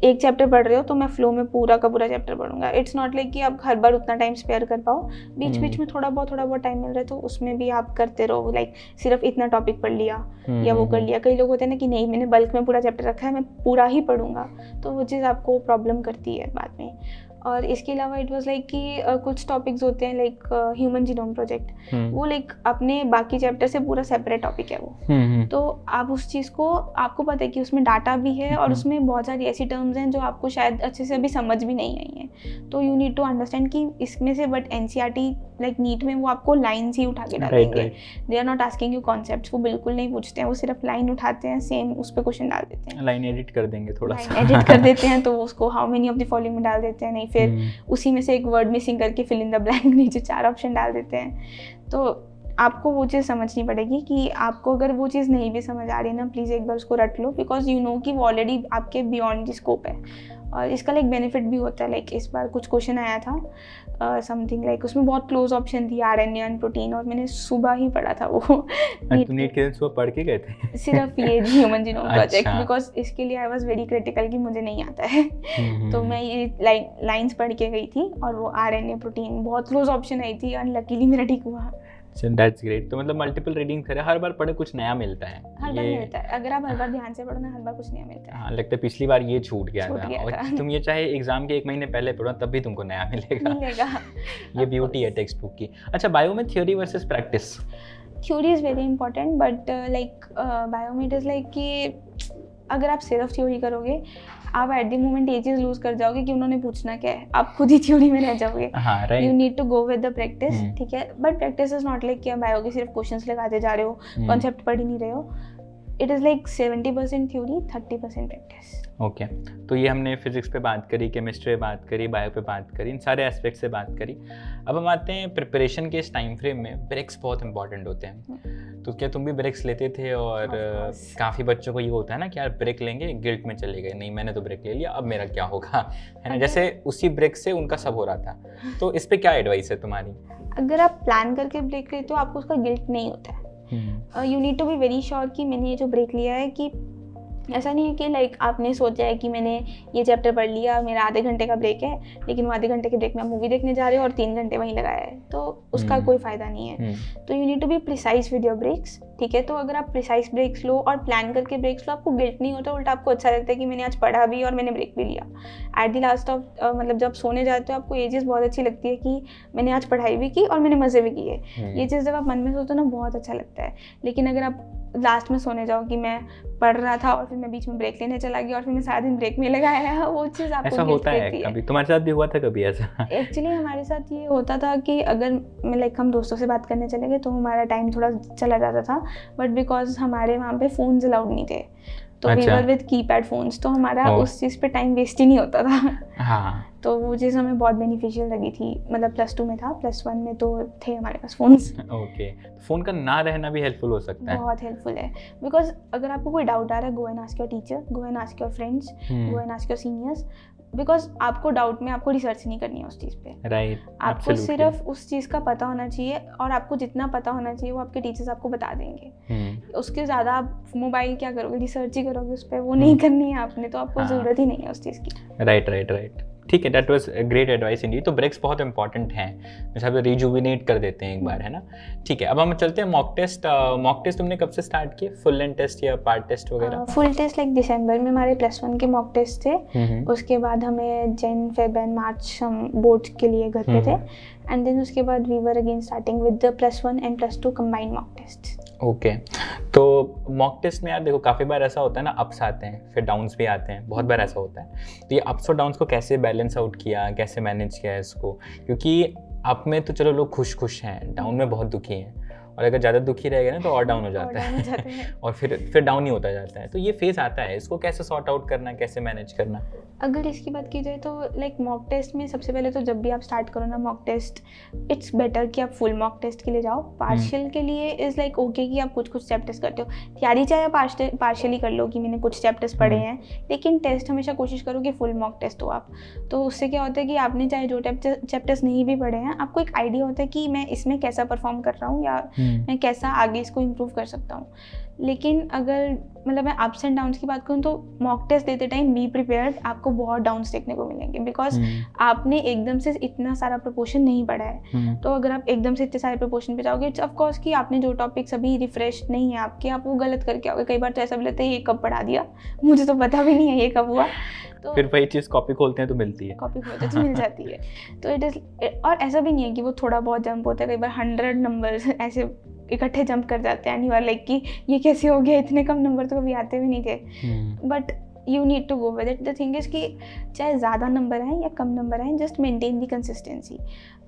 [SPEAKER 1] एक चैप्टर पढ़ रहे हो तो मैं फ्लो में पूरा का पूरा चैप्टर पढ़ूंगा। इट्स नॉट लाइक कि आप हर बार उतना टाइम स्पेयर कर पाओ, बीच बीच में थोड़ा बहुत टाइम मिल रहा है तो उसमें भी आप करते रहो। लाइक सिर्फ इतना टॉपिक पढ़ लिया या वो कर लिया। कई लोग होते हैं ना कि नहीं मैंने बल्क में पूरा चैप्टर रखा है, मैं पूरा ही पढ़ूंगा, तो वो चीज़ आपको प्रॉब्लम करती है बाद में। और इसके अलावा इट वाज लाइक कि कुछ टॉपिक्स होते हैं लाइक ह्यूमन जीनोम प्रोजेक्ट, वो लाइक अपने बाकी चैप्टर से पूरा सेपरेट टॉपिक है वो। तो आप उस चीज़ को, आपको पता है कि उसमें डाटा भी है और उसमें बहुत सारी ऐसी टर्म्स हैं जो आपको शायद अच्छे से अभी समझ भी नहीं आई हैं, तो यू नीड टू अंडरस्टैंड कि इसमें से। बट एनसीईआरटी लाइक नीट में वो आपको लाइन्स ही उठा के डालेंगे, they are not asking you concepts, वो बिल्कुल नहीं पूछते हैं, वो सिर्फ लाइन उठाते हैं, सेम उस पर क्वेश्चन डाल देते हैं,
[SPEAKER 2] लाइन एडिट कर देंगे थोड़ा सा,
[SPEAKER 1] एडिट कर देते हैं तो उसको how many of the following में डाल देते हैं, नहीं फिर उसी में से एक वर्ड मिसिंग करके फिल इन द ब्लैंक नीचे 4 ऑप्शन डाल देते हैं। तो आपको वो चीज़ समझनी पड़ेगी कि आपको अगर वो चीज़ नहीं भी समझ आ रही है ना, प्लीज़ एक बार उसको रट लो, बिकॉज यू नो कि वो ऑलरेडी आपके बियॉन्ड द स्कोप है। और इसका लाइक बेनिफिट भी होता है। लाइक इस बार कुछ क्वेश्चन आया था समथिंग लाइक उसमें बहुत क्लोज ऑप्शन थी आरएनए एंड प्रोटीन, और मैंने सुबह ही पढ़ा था वो।
[SPEAKER 2] तुम नीट के दिन सुबह पढ़ के गए थे?
[SPEAKER 1] सिर्फ ये ह्यूमन जीनोम प्रोजेक्ट, बिकॉज इसके लिए आई वाज वेरी क्रिटिकल कि मुझे नहीं आता है। तो मैं ये लाइंस पढ़ के गई थी और वो आरएनए प्रोटीन बहुत क्लोज ऑप्शन आई थी, अनलकीली मेरा ठीक हुआ।
[SPEAKER 2] That's great. तो मतलब मल्टीपल रीडिंग करें, हर बार पढ़े कुछ नया मिलता है,
[SPEAKER 1] हर बार मिलता है। अगर आप हर बार ध्यान से पढ़ो ना, हर बार कुछ नया मिलता है।
[SPEAKER 2] हाँ, लगता है पिछली बार ये छूट गया था और तुम ये चाहे एग्जाम के 1 महीने पहले पढ़ो तब भी तुमको नया मिलेगा। ये ब्यूटी है टेक्स्ट बुक की। अच्छा, बायो में theory versus practice?
[SPEAKER 1] Theory is very important, but like bio में इट इज़ लाइक कि अगर आप सिर्फ थ्योरी करोगे आप एट द मोमेंट ये चीज़ लूज कर जाओगे कि उन्होंने पूछना क्या है, आप खुद ही थ्योरी में रह जाओगे। You need to go with the practice, ठीक है। But practice is not like कि आप बायो के सिर्फ क्वेश्चंस लगाते जा रहे हो, कॉन्सेप्ट पढ़ ही नहीं रहे हो। It is like 70% theory 30% practice.
[SPEAKER 2] Okay, तो ये हमने फिजिक्स पे बात करी, केमिस्ट्री पे बात करी, बायो पे बात करी, इन सारे एस्पेक्ट से बात करी। अब हम आते हैं प्रिपरेशन के इस टाइम फ्रेम में ब्रेक्स बहुत इंपॉर्टेंट होते हैं। तो क्या तुम भी ब्रेक्स लेते थे? और काफ़ी बच्चों को ये होता है ना कि यार ब्रेक लेंगे, गिल्ट में चले गए, नहीं मैंने तो ब्रेक ले लिया, अब मेरा क्या होगा, है ना। जैसे उसी ब्रेक से उनका सब हो रहा था, तो इस पर क्या एडवाइस है तुम्हारी?
[SPEAKER 1] अगर आप प्लान करके ब्रेक लेते हो आपको उसका गिल्ट नहीं होता है। You need to be very sure कि मैंने ये जो ब्रेक लिया है कि ऐसा नहीं है कि लाइक आपने सोचा है कि मैंने ये चैप्टर पढ़ लिया, मेरा आधे घंटे का ब्रेक है, लेकिन वो आधे घंटे के ब्रेक में आप मूवी देखने जा रहे हो और 3 घंटे वहीं लगाया है, तो उसका कोई फ़ायदा नहीं है। तो you need to be precise with your breaks, ठीक है। तो अगर आप प्रिसाइज ब्रेक्स लो और प्लान करके ब्रेक्स लो, आपको गिल्ट नहीं होता, उल्टा आपको अच्छा लगता है कि मैंने आज पढ़ा भी और मैंने ब्रेक भी लिया। एट द लास्ट ऑफ मतलब जब सोने जाते हो आपको ये चीज़ बहुत अच्छी लगती है कि मैंने आज पढ़ाई भी की और मैंने मज़े भी किए। ये चीज़ जब आप मन में सोचते हो ना बहुत अच्छा लगता है। लेकिन अगर आप लास्ट में सोने जाओ कि मैं पढ़ रहा था और फिर मैं बीच में ब्रेक लेने चला गया और फिर मैं सारा दिन ब्रेक में लगाया, वो चीज़ आपको
[SPEAKER 2] ऐसा होता है कभी? तुम्हारे साथ भी हुआ था कभी ऐसा?
[SPEAKER 1] एक्चुअली हमारे साथ ये होता था कि अगर लाइक हम दोस्तों से बात करने चले गए तो हमारा टाइम थोड़ा चला जाता था, बट बिकॉज हमारे वहाँ पे फ़ोन्स अलाउड नहीं थे, तो we were with keypad phones, तो हमारा उस चीज़ पे टाइम वेस्ट ही नहीं होता था।
[SPEAKER 2] हाँ,
[SPEAKER 1] तो वो चीज़ हमें बहुत बेनिफिशियल लगी थी। मतलब +2 में था, +1 में तो थे हमारे पास फ़ोन्स।
[SPEAKER 2] ओके, फ़ोन का ना रहना भी हेल्पफुल हो सकता है।
[SPEAKER 1] बहुत हेल्पफुल है, बिकॉज अगर आपको कोई डाउट आ रहा है, go and ask your teacher, go and ask your friends, go and ask your seniors, because आपको डाउट में आपको रिसर्च नहीं करनी है उस चीज़ पे।
[SPEAKER 2] राइट,
[SPEAKER 1] आपको सिर्फ उस चीज़ का पता होना चाहिए और आपको जितना पता होना चाहिए वो आपके टीचर्स आपको बता देंगे। उसके ज़्यादा आप मोबाइल क्या करोगे, रिसर्च ही करोगे उस पर, वो नहीं करनी है आपने, तो आपको ज़रूरत ही नहीं है उस चीज़ की।
[SPEAKER 2] राइट, ठीक है, दैट वाज ग्रेट एडवाइस इंडी। तो ब्रेक्स बहुत इंपॉर्टेंट हैं, जैसे आप रिजुविनेट कर देते हैं एक बार, है ना। ठीक है, अब हम चलते हैं मॉक टेस्ट। मॉक टेस्ट तुमने कब से स्टार्ट किए, फुल एंड टेस्ट या पार्ट टेस्ट वगैरह?
[SPEAKER 1] फुल टेस्ट लाइक दिसंबर में हमारे +1 के मॉक टेस्ट थे। उसके बाद हमें जन, फेब एंड मार्च हम बोर्ड के लिए घर पे थे, एंड देन उसके बाद we were again starting with the +1 and +2 combined mock test.
[SPEAKER 2] Okay, तो मॉक टेस्ट में यार देखो काफ़ी बार ऐसा होता है ना, अप्स आते हैं फिर डाउन्स भी आते हैं, बहुत बार ऐसा होता है। तो ये अप्स और डाउन्स को कैसे बैलेंस आउट किया, कैसे मैनेज किया इसको? क्योंकि अप में तो चलो लोग खुश हैं, डाउन में बहुत दुखी हैं, और अगर ज़्यादा दुखी रहेगा ना तो और डाउन हो जाता है और फिर डाउन ही होता जाता है। तो ये फेज़ आता है, इसको कैसे सॉर्ट आउट करना, कैसे मैनेज करना?
[SPEAKER 1] अगर इसकी बात की जाए तो लाइक मॉक टेस्ट में सबसे पहले तो जब भी आप स्टार्ट करो ना मॉक टेस्ट, इट्स बेटर कि आप फुल मॉक टेस्ट के लिए जाओ। पार्शियल के लिए इज़ लाइक ओके कि आप कुछ चैप्टर्स करते हो, तैयारी चाहे आप पार्शियली कर लो कि मैंने कुछ चैप्टर्स पढ़े हैं, लेकिन टेस्ट हमेशा कोशिश करो कि फुल मॉक टेस्ट हो आप। तो उससे क्या होता है कि आपने चाहे जो चैप्टर्स नहीं भी पढ़े हैं, आपको एक आइडिया होता है कि मैं इसमें कैसा परफॉर्म कर रहा हूँ या मैं कैसा आगे इसको इम्प्रूव कर सकता हूँ। लेकिन अगर मतलब मैं अप्स एंड डाउन्स की बात करूँ तो मॉक टेस्ट देते टाइम बी प्रिपेयर्ड, आपको बहुत डाउन्स देखने को मिलेंगे, बिकॉज आपने एकदम से इतना सारा प्रोपोर्शन नहीं पढ़ा है। तो अगर आप एकदम से इतने सारे प्रोपोर्शन पे जाओगे, ऑफ कोर्स कि आपने जो टॉपिक्स अभी रिफ्रेश नहीं है आपके, आप वो गलत करके आओगे। कई बार तो ऐसा भी लगता है ये कब पढ़ा दिया, मुझे तो पता भी नहीं है ये कब हुआ। तो
[SPEAKER 2] फिर वही चीज़ कॉपी खोलते हैं तो मिलती है,
[SPEAKER 1] कॉपी खोलते तो मिल जाती है। तो इट इज़, और ऐसा भी नहीं है कि वो थोड़ा बहुत जंप होता है, कई बार 100 नंबर्स ऐसे इकट्ठे जंप कर जाते हैं, एंड लाइक कि ये कैसे हो गया, इतने कम नंबर तो कभी आते भी नहीं थे। But you need to go with it. The thing is कि चाहे ज़्यादा नंबर आए या कम नंबर आए, जस्ट मेंटेन दी कंसिस्टेंसी।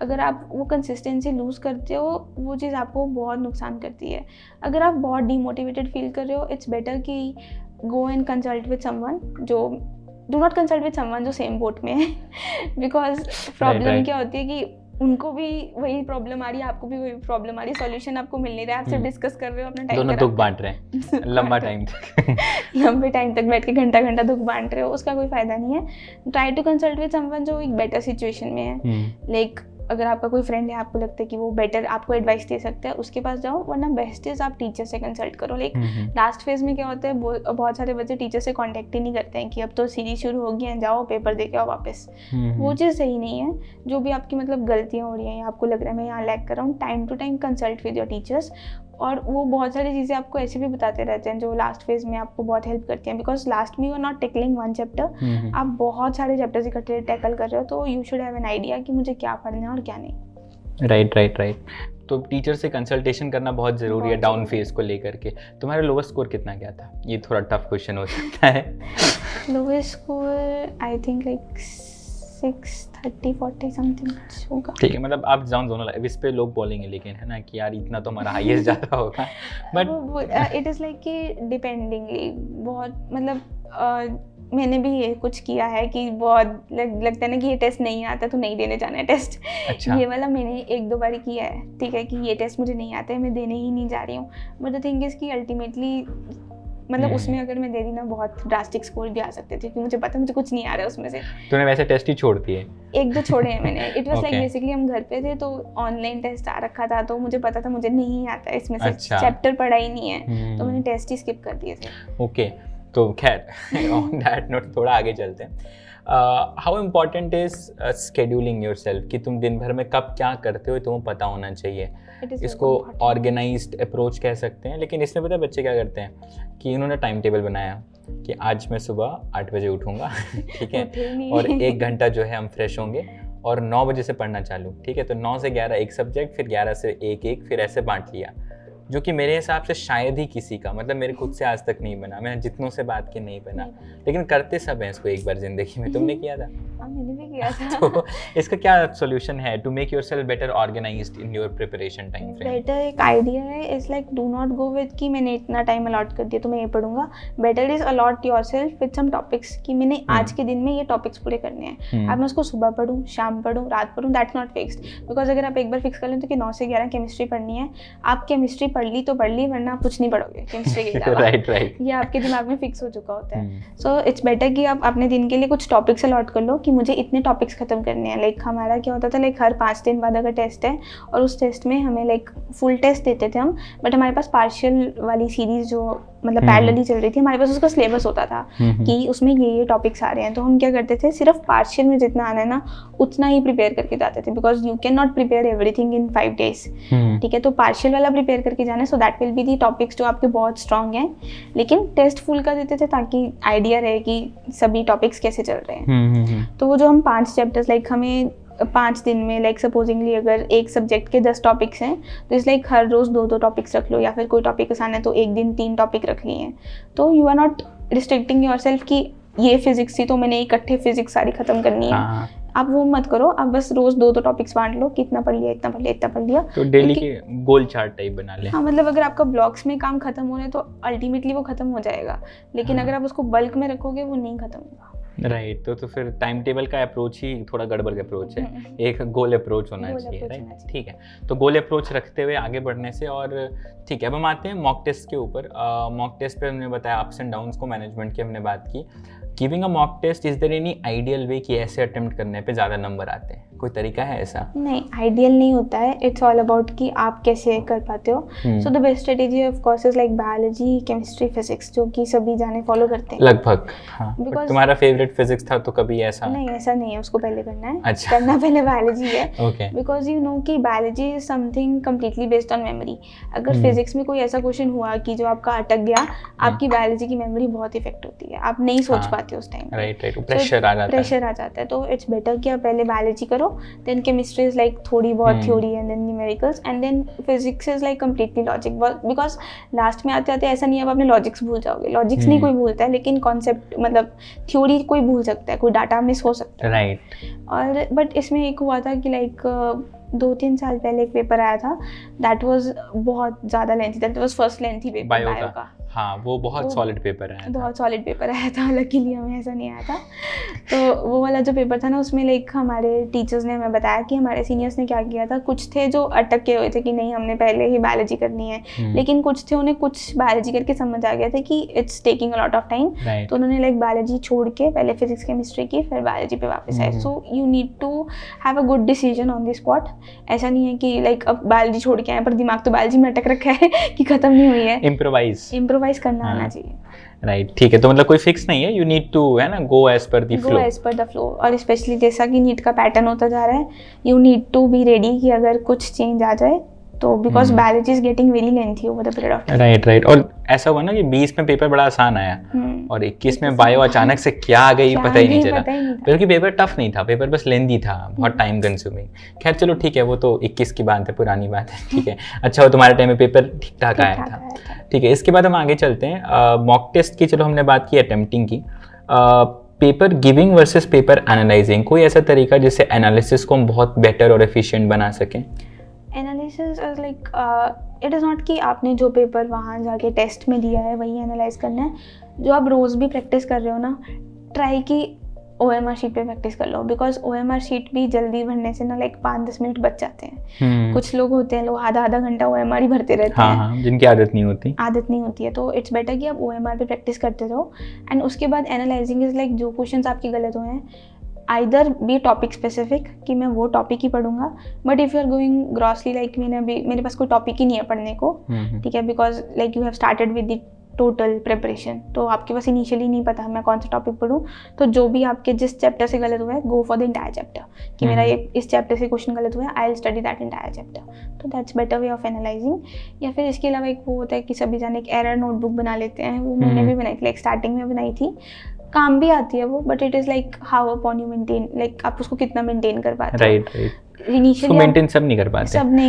[SPEAKER 1] अगर आप वो कंसिस्टेंसी लूज़ करते हो, वो चीज़ आपको बहुत नुकसान करती है। अगर आप बहुत डीमोटिवेटेड फील कर रहे हो, इट्स बेटर कि go and consult with someone, जो do not consult with someone जो सेम बोट में है, बिकॉज प्रॉब्लम क्या होती है कि उनको भी वही प्रॉब्लम आ रही है, आपको भी वही प्रॉब्लम आ रही है, सॉल्यूशन आपको मिल नहीं रहा है, आप सिर्फ डिस्कस कर रहे हो, अपना टाइम
[SPEAKER 2] दोनों दुख बांट रहे हैं लंबा टाइम तक
[SPEAKER 1] लंबे टाइम तक बैठ के घंटा दुख बांट रहे हो, उसका कोई फायदा नहीं है। Try to consult with someone जो एक बेटर सिचुएशन में है। लाइक अगर आपका कोई फ्रेंड है, आपको लगता है कि वो बेटर आपको एडवाइस दे सकता है, उसके पास जाओ, वरना बेस्ट इज आप टीचर से कंसल्ट करो। लाइक लास्ट फेज में क्या होता है, बहुत सारे बच्चे टीचर से कांटेक्ट ही नहीं करते हैं कि अब तो सीरीज शुरू होगी है, जाओ पेपर दे के आओ वापस। वो चीज़ सही नहीं है। जो भी आपकी मतलब गलतियाँ हो रही हैं या आपको लग रहा है मैं यहाँ लैग कर रहा हूँ, time to time consult with your teachers. और वो बहुत सारी चीज़ें आपको ऐसे भी बताते रहते हैं जो लास्ट फेज में आपको बहुत हेल्प करती हैं, बिकॉज लास्ट में you are not tackling one chapter, आप बहुत सारे चैप्टर्स इकट्ठे टैकल कर रहे हो, तो you should have an idea कि मुझे क्या पढ़ना है और क्या नहीं।
[SPEAKER 2] राइट। तो टीचर से कंसल्टेशन करना बहुत ज़रूरी है डाउन फेज को लेकर के। तुम्हारा लोवेस्ट स्कोर कितना गया था? ये थोड़ा टफ क्वेश्चन हो सकता है।
[SPEAKER 1] Lowest score I think like 630-40 something होगा।
[SPEAKER 2] ठीक है, मतलब आप दोनों इस पे लोग बोलेंगे लेकिन, है ना, कि यार इतना तो हमारा हाईएस्ट ज़्यादा होगा, बट
[SPEAKER 1] इट इज़ लाइक कि डिपेंडिंगली बहुत मतलब मैंने भी ये कुछ किया है कि बहुत लगता है ना कि ये टेस्ट नहीं आता तो नहीं देने जाना है टेस्ट।
[SPEAKER 2] अच्छा।
[SPEAKER 1] ये वाला मैंने 1-2 बार किया है, ठीक है, कि ये टेस्ट मुझे नहीं आता है, मैं देने ही नहीं जा रही हूँ। बट द थिंग इज़ कि अल्टीमेटली मतलब उसमें अगर मैं दे दी ना, बहुत ड्रास्टिक स्कोर भी आ सकते थे, क्योंकि मुझे पता मुझे कुछ नहीं आ रहा है उसमें से।
[SPEAKER 2] तूने वैसे टेस्ट ही छोड़ दिए?
[SPEAKER 1] 1-2 छोड़े हैं मैंने। इट वाज लाइक बेसिकली हम घर पे थे तो ऑनलाइन टेस्ट आ रखा था, तो मुझे पता था मुझे नहीं आता है इसमें से। चैप्टर पढ़ा ही नहीं है, तो मैंने टेस्ट ही स्किप कर दिए थे।
[SPEAKER 2] ओके, तो खैर ऑन दैट नोट थोड़ा आगे चलते हैं। How important is scheduling your self, कि तुम दिन भर में कब क्या करते हो तुम्हें पता होना चाहिए। इसको ऑर्गेनाइज्ड अप्रोच कह सकते हैं। लेकिन इसमें पता है बच्चे क्या करते हैं कि इन्होंने टाइम टेबल बनाया कि आज मैं सुबह 8 बजे उठूँगा ठीक है, और 1 घंटा जो है हम फ्रेश होंगे और 9 बजे से पढ़ना चालू, ठीक है। तो 9 से 11 एक सब्जेक्ट, फिर 11 से 1 फिर ऐसे बांट लिया, जो कि मेरे हिसाब से शायद ही किसी का, मतलब मेरे खुद से आज तक नहीं बना, मैं जितनों से बात की नहीं बना। लेकिन करते सब हैं इसको एक बार जिंदगी में। तुमने किया था?
[SPEAKER 1] मैंने भी किया था।
[SPEAKER 2] तो इसका क्या सोल्यूशन है to make yourself better organised in your preparation time frame?
[SPEAKER 1] Better एक आइडिया है, is like do not go with कि मैंने इतना टाइम अलॉट कर दिया तो मैं ये पढ़ूंगा। Better is allot yourself with some topics कि मैंने आज के दिन में ये टॉपिक्स पूरे करने हैं। अब मैं उसको सुबह पढूं, शाम पढूं, रात पढूं, दैट्स नॉट फिक्स्ड। बिकॉज अगर आप एक बार फिक्स कर लें तो कि 9 से 11 केमिस्ट्री पढ़नी है, आप केमिस्ट्री पढ़ ली तो पढ़ ली, वरना आप कुछ नहीं पढ़ोगे केमिस्ट्री के अलावा।
[SPEAKER 2] राइट
[SPEAKER 1] ये आपके दिमाग में फिक्स हो चुका होता है। सो इट्स बेटर कि आप अपने दिन के लिए कुछ टॉपिक्स अलॉट कर लो कि मुझे इतने टॉपिक्स खत्म करने हैं। लाइक हमारा क्या होता था, लाइक हर 5 दिन बाद अगर टेस्ट है और उस टेस्ट में हमें लाइक फुल टेस्ट देते थे हम, बट हमारे पास पार्शियल वाली सीरीज जो मतलब पैरेलली चल रही थी, हमारे पास उसका सिलेबस होता था कि उसमें ये टॉपिक्स आ रहे हैं। तो हम क्या करते थे, सिर्फ पार्शियल में जितना आना है ना उतना ही प्रिपेयर करके जाते थे, because you can not prepare everything in 5 days, ठीक है। तो पार्शियल वाला प्रिपेयर करके जाना है, so that will be the topics जो आपके बहुत स्ट्रॉन्ग हैं। लेकिन टेस्ट फुल का देते थे ताकि आइडिया रहे कि सभी टॉपिक्स कैसे चल रहे हैं। तो वो जो हम 5 चैप्टर्स, लाइक हमें 5 दिन में लाइक सपोजिंगली अगर एक सब्जेक्ट के 10 टॉपिक्स हैं तो इस लाइक हर रोज़ 2-2 टॉपिक्स रख लो, या फिर कोई टॉपिक आसान है तो एक दिन 3 टॉपिक रख लिए हैं। तो you are not restricting yourself कि ये फिजिक्स थी तो मैंने इकट्ठे फिजिक्स सारी खत्म करनी है। आप वो मत करो, आप बस रोज 2-2 टॉपिक्स बांट लो कि इतना पढ़ लिया, इतना पढ़ लिया, इतना पढ़ लिया।
[SPEAKER 2] तो डेली के गोल चार्ट टाइप बना ले।
[SPEAKER 1] हाँ, मतलब अगर आपका ब्लॉक्स में काम खत्म हो रहा है तो अल्टीमेटली वो खत्म हो जाएगा, लेकिन अगर आप उसको बल्क में रखोगे वो नहीं खत्म होगा।
[SPEAKER 2] राइट तो फिर टाइम टेबल का अप्रोच ही थोड़ा गड़बड़ अप्रोच है, एक गोल अप्रोच होना चाहिए, राइट। ठीक है, तो गोल अप्रोच रखते हुए आगे बढ़ने से, और ठीक है अब हम आते हैं मॉक टेस्ट के ऊपर। मॉक टेस्ट पे हमने बताया अप्स एंड डाउन्स को, मैनेजमेंट की हमने बात की। Giving a mock test, is there any ideal way कि ऐसे अटेम्प्ट करने पे ज़्यादा नंबर आते हैं? कोई तरीका है ऐसा?
[SPEAKER 1] नहीं, आइडियल नहीं होता है, इट्स ऑल अबाउट कि आप कैसे कर पाते हो। So the best strategy of course is like biology, chemistry, physics, जो कि सभी जाने फॉलो करते हैं
[SPEAKER 2] लगभग। हाँ, तुम्हारा फेवरेट फिजिक्स था तो कभी ऐसा?
[SPEAKER 1] नहीं, ऐसा नहीं है, उसको पहले करना है।
[SPEAKER 2] अच्छा,
[SPEAKER 1] करना पहले बायोलॉजी है,
[SPEAKER 2] ओके,
[SPEAKER 1] बिकॉज यू नो कि biology is something completely based on memory. अगर फिजिक्स में कोई ऐसा क्वेश्चन हुआ कि जो आपका अटक गया, आपकी बायोलॉजी की मेमोरी बहुत इफेक्ट होती है, आप नहीं सोच पाते उस टाइम।
[SPEAKER 2] राइट, प्रेशर आ जाता है। तो इट्स बेटर कि आप पहले बायोलॉजी करो, देन केमिस्ट्री इज लाइक थोड़ी बहुत theory and then numericals, and then physics is like completely logic, because last में आते आते ऐसा नहीं है आप अपने लॉजिक्स भूल जाओगे। लॉजिक्स नहीं कोई भूलता है, लेकिन कॉन्सेप्ट मतलब थ्योरी कोई भूल सकता है, कोई डाटा मिस हो सकता है, राइट। और बट इसमें एक हुआ था कि लाइक 2-3 साल पहले एक पेपर आया था, दैट वाज बहुत ज़्यादा लेंथी था, that was first lengthy paper bio का। हाँ, वो बहुत सॉलिड पेपर आया था,
[SPEAKER 1] बहुत सॉलिड पेपर आया था, लकीली हमें ऐसा नहीं आया था। तो वो वाला जो पेपर था ना, उसमें लाइक हमारे टीचर्स ने हमें बताया कि हमारे सीनियर्स ने क्या किया था, कुछ थे जो अटक के हुए थे कि नहीं हमने पहले ही बायोलॉजी करनी है, लेकिन कुछ थे उन्हें कुछ बायोलॉजी करके समझ आ गया था कि it's taking a lot of time, तो उन्होंने लाइक बायोलॉजी छोड़ के पहले फिजिक्स केमिस्ट्री की, फिर बायोलॉजी पे वापस आए। So you need to have a good decision on the spot. ऐसा नहीं है कि लाइक अब बायोलॉजी छोड़ के आए पर दिमाग तो बायोलॉजी में अटक रखा है कि खत्म नहीं हुई है। इम्प्रोवाइज करना आना चाहिए,
[SPEAKER 2] राइट। ठीक है, तो मतलब कोई फिक्स नहीं है, यू नीड टू, है ना, go as per the flow. और
[SPEAKER 1] स्पेशली जैसा कि नीट का पैटर्न होता जा रहा है, you need to be ready कि अगर कुछ चेंज आ जाए तो, because biology is getting very lengthy over the period of time.
[SPEAKER 2] Right. और ऐसा हुआ ना कि 20 में पेपर बड़ा आसान आया और 21 में बायो अचानक से क्या आ गई पता ही नहीं चला, क्योंकि पेपर टफ नहीं था, पेपर बस लेंथी था, बहुत टाइम कंज्यूमिंग। खैर चलो ठीक है, वो तो 21 की बात है, पुरानी बात है, ठीक है। अच्छा हो तुम्हारे टाइम में पेपर ठीक ठाक आया था, ठीक है। इसके बाद हम आगे चलते हैं मॉक टेस्ट की। चलो हमने बात की अटेम्प्टिंग की, paper giving versus paper analysing. कोई ऐसा तरीका जिससे एनालिसिस को हम बहुत बेटर और एफिशिएंट बना सकें?
[SPEAKER 1] Analysis is like it is not कि आपने जो पेपर वहाँ जाके टेस्ट में दिया है वही एनालाइज करना है। जो आप रोज़ भी प्रैक्टिस कर रहे हो ना, ट्राई की OMR शीट पे प्रैक्टिस कर लो, बिकॉज OMR शीट भी जल्दी भरने से ना लाइक 5-10 मिनट बच जाते हैं। कुछ लोग होते हैं, लोग आधा घंटा OMR ही भरते रहते हैं।
[SPEAKER 2] हाँ, जिनकी आदत नहीं होती है। तो इट्स बेटर कि आप OMR पे प्रैक्टिस करते रहो, एंड उसके बाद एनालाइजिंग इज लाइक जो क्वेश्चंस आपके गलत हुए हैं, आइदर बी टॉपिक स्पेसिफिक कि मैं वो टॉपिक ही पढ़ूंगा, but if you are going grossly like मेरे पास कोई टॉपिक ही नहीं है पढ़ने को, ठीक है, because like you have started with the
[SPEAKER 1] total preparation. तो आपके पास इनिशियली नहीं पता मैं कौन सा टॉपिक पढ़ूँ, तो जो भी आपके जिस चैप्टर से गलत हुआ है, go for the entire chapter, कि मेरा ये इस चैप्टर से क्वेश्चन गलत हुआ है, I will study that entire chapter. तो that's better way of analysing. या फिर इसके अलावा एक वो होता है कि सभी जाने एक एरर नोटबुक बना लेते हैं, वो मैंने भी बनाई थी, लाइक स्टार्टिंग में बनाई थी, काम भी आती है वो, but it is like how upon you maintain, like आप उसको कितना मेंटेन कर पाते हो।
[SPEAKER 2] राइट
[SPEAKER 1] इनिशियली
[SPEAKER 2] मेंटेन सब नहीं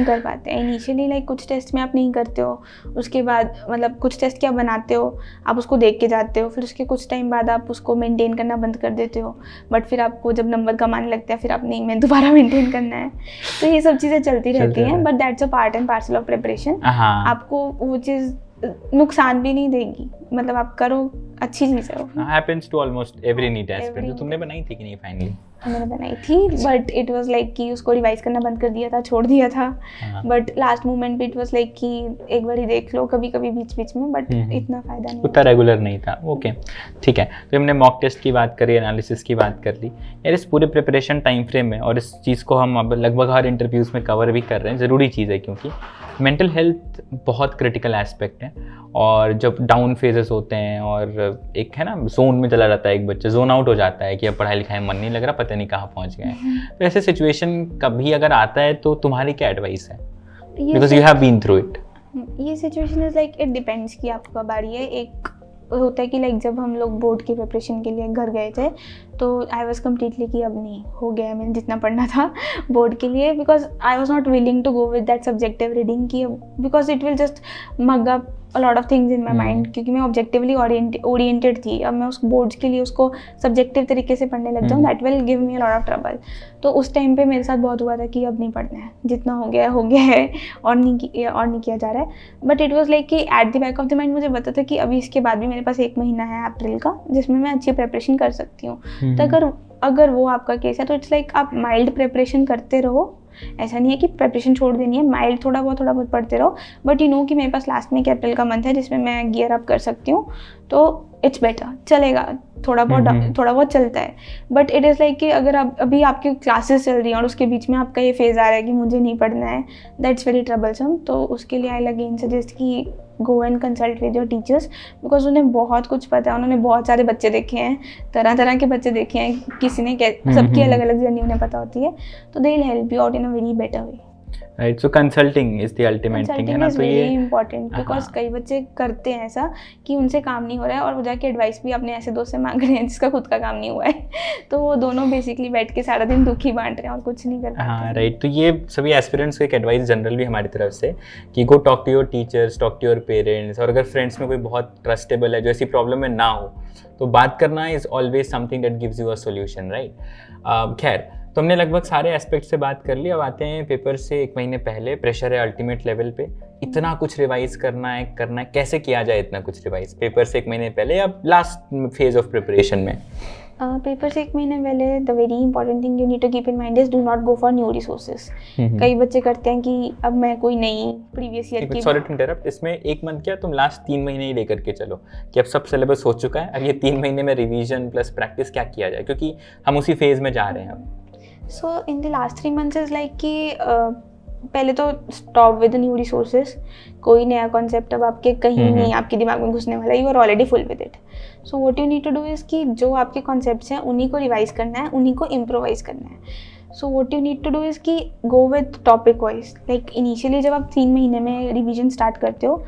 [SPEAKER 2] कर पाते इनिशियली, लाइक कुछ टेस्ट में आप नहीं करते हो, उसके बाद मतलब कुछ टेस्ट क्या बनाते हो, आप उसको देख के जाते हो, फिर उसके कुछ टाइम बाद आप उसको मेंटेन करना बंद कर देते हो, बट फिर आपको जब नंबर कम आने लगता है फिर आप नहीं, मैं दोबारा मेंटेन करना है। तो ये सब चीज़ें चलती रहती हैं, but that's a part and parcel of preparation. आपको वो चीज़ नुकसान भी नहीं देगी, मतलब आप करो, अच्छी चीज़ है वो। Happens to almost every NEET aspirant. तो तुमने बनाई थी कि नहीं फाइनली?
[SPEAKER 1] मैंने बनाई थी, बट इट वाज लाइक कि उसको रिवाइज करना बंद कर दिया था, छोड़ दिया था, बट लास्ट मोमेंट पे इट वाज लाइक कि एक बार ही देख लो, कभी कभी बीच बीच में, बट इतना फायदा नहीं,
[SPEAKER 2] उतना रेगुलर नहीं था। ओके ठीक है, तो हमने मॉक टेस्ट की बात करी, एनालिसिस की बात कर ली यार, इस पूरे प्रिपरेशन टाइम फ्रेम में, और इस चीज़ को हम अब लगभग हर इंटरव्यूज़ में कवर भी कर रहे हैं, ज़रूरी चीज़ है क्योंकि मेंटल हेल्थ बहुत क्रिटिकल एस्पेक्ट है। और जब डाउन फेजेस होते हैं और एक है ना जोन में चला जाता है एक बच्चा, जोन आउट हो जाता है कि अब पढ़ाई लिखाई में मन नहीं लग रहा, पता नहीं कहाँ पहुँच गए हैं, तो ऐसे सिचुएशन कभी अगर आता है तो तुम्हारी क्या एडवाइस है, because you have been through it?
[SPEAKER 1] ये situation is like it depends कि आपको कब आ रही है। एक होता है कि लाइक जब हम लोग बोर्ड की प्रिपरेशन के लिए घर गए थे, तो आई वॉज कम्प्लीटली कि अब नहीं, हो गया मैंने जितना पढ़ना था बोर्ड के लिए, because I was not willing to go with that subjective reading की, because it will just mug up a lot of things in my mind, क्योंकि मैं ऑब्जेक्टिवली ओरिएंटेड थी। अब मैं उस बोर्ड्स के लिए उसको सब्जेक्टिव तरीके से पढ़ने लग जाऊँ, that will give me a lot of trouble. तो उस टाइम पे मेरे साथ बहुत हुआ था कि अब नहीं पढ़ना है, जितना हो गया है, और नहीं किया जा रहा है। बट इट वॉज लाइक कि at the back of the mind मुझे पता था कि अभी इसके बाद भी मेरे पास 1 महीना है अप्रैल का, जिसमें मैं अच्छी प्रिपरेशन कर सकती हूँ। तो अगर वो आपका केस है तो इट्स लाइक आप माइल्ड प्रिपरेशन करते रहो, ऐसा नहीं है कि प्रिपरेशन छोड़ देनी है, माइल्ड थोड़ा बहुत पढ़ते रहो, बट यू नो कि मेरे पास लास्ट में एक अप्रैल का मंथ है जिसमें मैं गियर अप कर सकती हूँ, तो इट्स बेटर, चलेगा, थोड़ा बहुत चलता है। बट इट इज़ लाइक कि अगर आप अभी आपकी क्लासेस चल रही हैं और उसके बीच में आपका ये फेज़ आ रहा है कि मुझे नहीं पढ़ना है, दैट्स वेरी ट्रबलसम। तो उसके लिए आई अगेन सजेस्ट कि go and consult with your teachers, because उन्हें बहुत कुछ पता है, उन्होंने बहुत सारे बच्चे देखे हैं, तरह तरह के बच्चे देखे हैं, किसी ने सबकी अलग अलग जर्नी उन्हें पता होती है, तो they will help you out in a very better way.
[SPEAKER 2] Right, so consulting is the ultimate thing, है ना? तो ये
[SPEAKER 1] इम्पॉर्टेंट, बिकॉज कई बच्चे करते हैं ऐसा कि उनसे काम नहीं हो रहा है और वो जाके एडवाइस भी अपने ऐसे दोस्त से मांग रहे हैं जिसका खुद का काम नहीं हुआ है तो वो दोनों बेसिकली बैठ के सारा दिन दुखी बांट रहे हैं और कुछ नहीं कर पाते।
[SPEAKER 2] हाँ राइट, तो ये सभी एस्पिरेंट्स को एक एडवाइस जनरल भी हमारी तरफ से कि go talk to your teachers, talk to your parents, और अगर फ्रेंड्स में कोई बहुत ट्रस्टेबल है जो ऐसी प्रॉब्लम में ना हो, तो बात करना is always something that gives you a solution, right? खैर, तो हमने लगभग सारे एस्पेक्ट से बात कर ली। अब आते हैं पेपर से 1 महीने पहले, प्रेशर है अल्टीमेट लेवल पे, इतना कुछ रिवाइज करना है, कैसे किया जाए इतना कुछ रिवाइज पेपर से 1 महीने पहले या लास्ट फेज ऑफ प्रिपरेशन में?
[SPEAKER 1] पेपर से 1 महीने पहले the very important thing you need to keep in mind is do not go for new resources. कई बच्चे करते हैं कि अब मैं कोई नई प्रीवियस ईयर की,
[SPEAKER 2] सॉरी टू इंटरप्ट, इसमें 1 मंथ क्या, तुम लास्ट 3 महीने ही लेकर के चलो कि अब सब सिलेबस हो चुका है, अब ये 3 महीने में रिवीजन प्लस प्रैक्टिस क्या किया जाए, क्योंकि हम उसी फेज में जा रहे हैं अब।
[SPEAKER 1] So in the last 3 months is like कि पहले तो स्टॉप विद न्यू रिसोर्सेज, कोई नया कॉन्सेप्ट अब आपके कहीं नहीं आपके दिमाग में घुसने वाला, you are already full with it. So what you need to do is कि जो आपके कॉन्सेप्ट्स हैं उन्हीं को रिवाइज करना है, उन्हीं को इम्प्रोवाइज करना है। So what you need to do is कि go with topic wise, like initially जब आप 3 महीने में रिविजन स्टार्ट करते हो,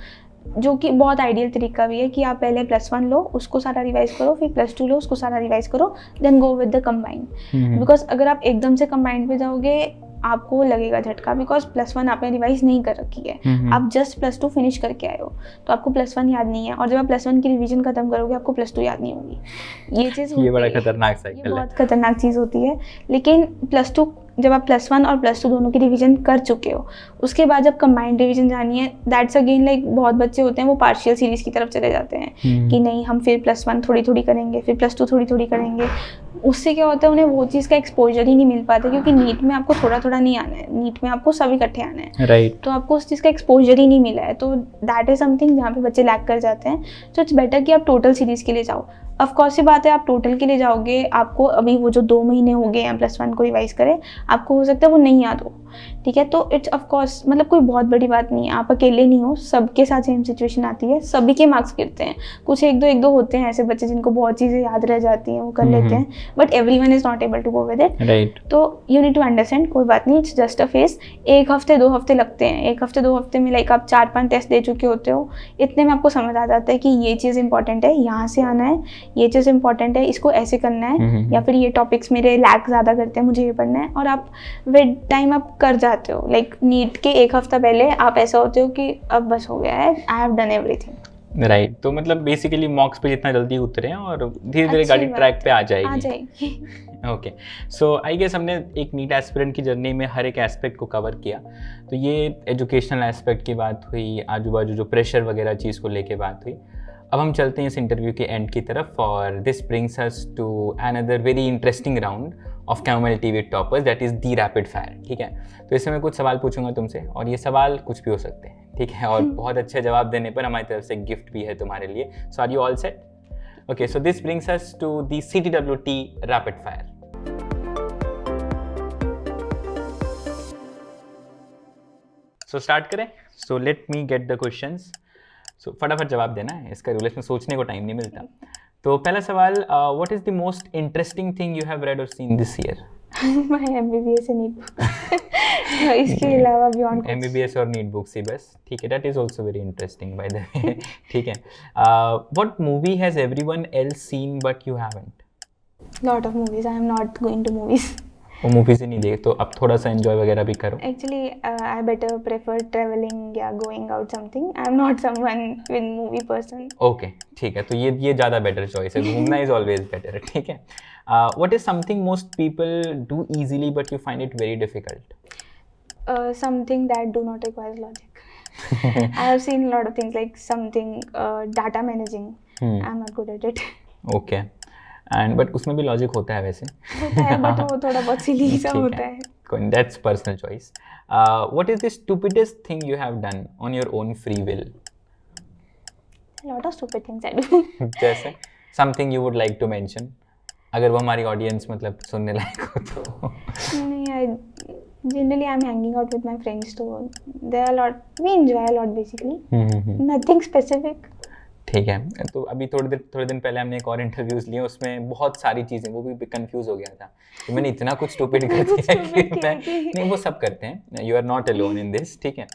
[SPEAKER 1] जो कि बहुत आइडियल तरीका भी है कि आप पहले +1 लो, उसको सारा रिवाइज करो, फिर +2 लो, उसको सारा रिवाइज करो, then go with the combined. Because अगर आप एकदम से कंबाइंड पे जाओगे आपको लगेगा झटका, बिकॉज +1 आपने रिवाइज नहीं कर रखी है, आप जस्ट +2 फिनिश करके आए हो, तो आपको +1 याद नहीं है, और जब आप +1 की रिवीजन खत्म करोगे आपको +2 याद नहीं होगी। ये चीज़
[SPEAKER 2] ये बड़ा खतरनाक साइकिल है,
[SPEAKER 1] बहुत खतरनाक चीज़ होती है। लेकिन +2 जब आप +1 और +2 दोनों की रिवीजन कर चुके हो, उसके बाद जब कंबाइंड रिवीजन जानी है, दैट्स अगेन लाइक बहुत बच्चे होते हैं वो पार्शियल सीरीज की तरफ चले जाते हैं कि नहीं हम फिर +1 थोड़ी थोड़ी करेंगे, फिर +2 थोड़ी थोड़ी करेंगे। उससे क्या होता है, उन्हें वो चीज़ का एक्सपोजर ही नहीं मिल पाता, क्योंकि नीट में आपको थोड़ा थोड़ा नहीं आना है, नीट में आपको सब इकट्ठे आना है,
[SPEAKER 2] राइट?
[SPEAKER 1] तो आपको उस चीज़ का एक्सपोजर ही नहीं मिला है, तो दैट इज़ समथिंग जहाँ पे बच्चे लैक कर जाते हैं। सो इट्स बेटर कि आप टोटल सीरीज़ के लिए जाओ। ऑफ कोर्स सी बात है, आप टोटल के लिए जाओगे, आपको अभी वो जो 2 महीने हो गए हैं +1 को रिवाइज करें, आपको हो सकता है वो नहीं याद हो, ठीक है। तो इट्स ऑफ कोर्स मतलब कोई बहुत बड़ी बात नहीं है, आप अकेले नहीं हो, सबके साथ सेम सिचुएशन आती है, सभी के मार्क्स गिरते हैं। कुछ एक दो होते हैं ऐसे बच्चे जिनको बहुत चीज़ें याद रह जाती हैं, वो कर लेते हैं, but everyone is not able to go with it,
[SPEAKER 2] right.
[SPEAKER 1] तो यू नीड टू अंडरस्टैंड, कोई बात नहीं, इट्स जस्ट अ फेस। 1 हफ्ते 2 हफ्ते लगते हैं, 1 हफ्ते 2 हफ्ते में लाइक आप 4-5 टेस्ट दे चुके होते हो, इतने में आपको समझ आ जाता है कि ये चीज़ इंपॉर्टेंट है, यहाँ से आना है, ये चीज़ इंपॉर्टेंट है, इसको ऐसे करना है, या फिर ये टॉपिक्स मेरे लैग ज़्यादा करते हैं, मुझे ये पढ़ना है, और आप विद टाइम आप कर जाते हो। लाइक नीट के 1 हफ्ता पहले आप ऐसा होते हो कि अब बस हो गया है, I have done everything.
[SPEAKER 2] Right. तो मतलब बेसिकली मॉक्स पे जितना जल्दी उतरे और धीरे धीरे गाड़ी ट्रैक पे आ जाएगी। ओके, सो आई गेस हमने एक नीट एस्पिरेंट की जर्नी में हर एक एस्पेक्ट को कवर किया। तो ये एजुकेशनल एस्पेक्ट की बात हुई, आजू बाजू जो प्रेशर वगैरह चीज़ को लेके बात हुई। अब हम चलते हैं इस इंटरव्यू के एंड की तरफ, और this brings us to another very interesting round of chamomile TV toppers, that is the rapid fire. ठीक है, तो इसमें मैं कुछ सवाल पूछूंगा तुमसे, और ये सवाल कुछ भी हो सकते हैं, ठीक है, और बहुत अच्छे जवाब देने पर हमारी तरफ से गिफ्ट भी है तुम्हारे लिए। So are you all set? Okay, so this brings us to the CTWT rapid fire. So start करें? So let me get the questions. So फटाफट जवाब देना है, इसका रूल में सोचने को टाइम नहीं मिलता। तो पहला सवाल, what is the most interesting thing you have read और seen this year?
[SPEAKER 1] My MBBS and NEET book. इसके अलावा बियॉन्ड
[SPEAKER 2] MBBS और नीट बुक्स ही बस, ठीक है, that is also very interesting by the way. ठीक है, what movie has everyone else seen but you haven't?
[SPEAKER 1] Lot of movies, I am not going to movies.
[SPEAKER 2] वो मूवीज ही नहीं देख, तो अब थोड़ा सा एंजॉय वगैरह भी करो।
[SPEAKER 1] Actually I better prefer travelling या going out something, I am not someone with movie person.
[SPEAKER 2] Okay, ठीक है, तो ये ज़्यादा बेटर चॉइस है, घूमना इज ऑलवेज बेटर। ठीक है, what is something most people do easily but you find it very difficult?
[SPEAKER 1] Something that do not require logic. I have seen a lot of things like something data managing. I'm not good at it.
[SPEAKER 2] Okay, and but उसमें भी logic होता है वैसे।
[SPEAKER 1] होता है, but वो थोड़ा बहुत सिली सा होता है।
[SPEAKER 2] That's personal choice. What is the stupidest thing you have done on your own free will?
[SPEAKER 1] A lot of stupid things I do.
[SPEAKER 2] जैसे something you would like to mention, अगर वो हमारी ऑडियंस मतलब सुनने लायक हो तो।
[SPEAKER 1] नहीं, generally I'm hanging out with my friends, so there are a lot, we enjoy a lot basically. Nothing specific.
[SPEAKER 2] ठीक है, तो अभी थोड़े दिन पहले हमने एक और इंटरव्यूज लिए, उसमें बहुत सारी चीज़ें, वो भी कंफ्यूज हो गया था कि मैंने इतना कुछ स्टूपिड कर दिया कि मैं नहीं, वो सब करते हैं, you are not alone in this. ठीक है,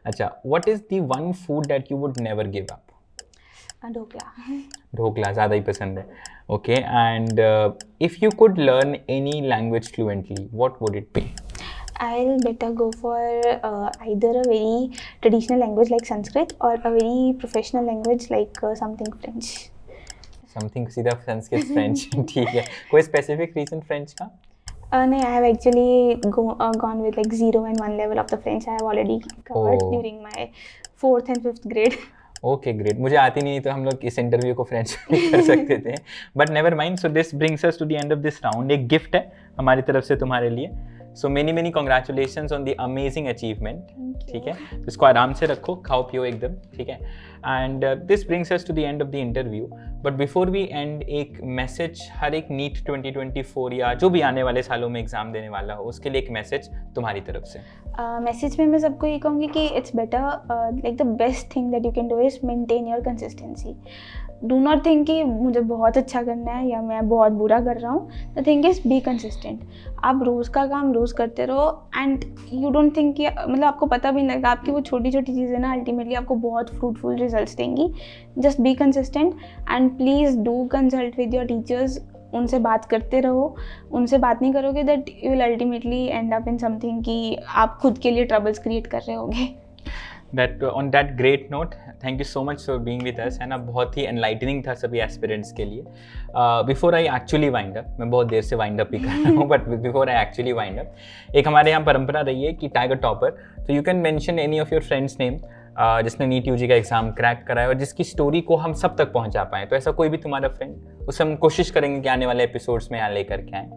[SPEAKER 2] अच्छा, what is the one food that you would never give up? Dhokla ज़्यादा ही पसंद है। Okay, and if you could learn any language fluently, what would it be?
[SPEAKER 1] I'll better go for either a very traditional language like Sanskrit or a very professional language like something French.
[SPEAKER 2] Something सीधा Sanskrit French. ठीक है, कोई specific reason French का?
[SPEAKER 1] No, I have actually gone with like 0 and 1 level of the French. I have already covered during my 4th and 5th grade.
[SPEAKER 2] Okay, great. मुझे आती नहीं तो हम लोग इस इंटरव्यू को फ्रेंच में कर सकते थे, but never mind. So this brings us to the end of this round. एक गिफ्ट है हमारी तरफ से तुम्हारे लिए। So many congratulations on the amazing achievement. ठीक है, तो इसको आराम से रखो, खाओ पियो एकदम, ठीक है। And this brings us to the end of the interview, but before we end, एक मैसेज हर एक नीट 2024 या जो भी आने वाले सालों में एग्जाम देने वाला हो, उसके लिए एक मैसेज तुम्हारी तरफ से।
[SPEAKER 1] मैसेज में मैं सबको ये कहूँगी कि it's better, like the best thing that you can do is maintain your consistency. Do not think कि मुझे बहुत अच्छा करना है या मैं बहुत बुरा कर रहा हूँ। The thing is be consistent. आप रोज़ का काम रोज़ करते रहो, एंड यू डोंट थिंक कि मतलब आपको पता भी नहीं लगेगा, आपकी वो छोटी छोटी चीज़ें ना अल्टीमेटली आपको बहुत फ्रूटफुल रिजल्ट्स देंगी। Just be consistent, and please do consult with your teachers. उनसे बात करते रहो, उनसे बात नहीं करोगे that you will ultimately and up in something कि आप खुद के लिए ट्रबल्स क्रिएट कर रहे होगे।
[SPEAKER 2] That on that great note, thank you so much for being with us, है ना, बहुत ही enlightening था सभी एस्पिरेंट्स के लिए। Before I actually wind up, मैं बहुत देर से wind up ही कर रहा हूँ, but before I actually wind up, एक हमारे यहाँ परंपरा रही है कि टाइगर टॉपर, तो you can mention any of your friends name जिसने नीट यूजी का एग्जाम क्रैक करा है और जिसकी स्टोरी को हम सब तक पहुँचा पाएँ। तो ऐसा कोई भी तुम्हारा फ्रेंड, उससे हम कोशिश करेंगे कि आने वाले एपिसोड्स में यहाँ लेकर के आएँ।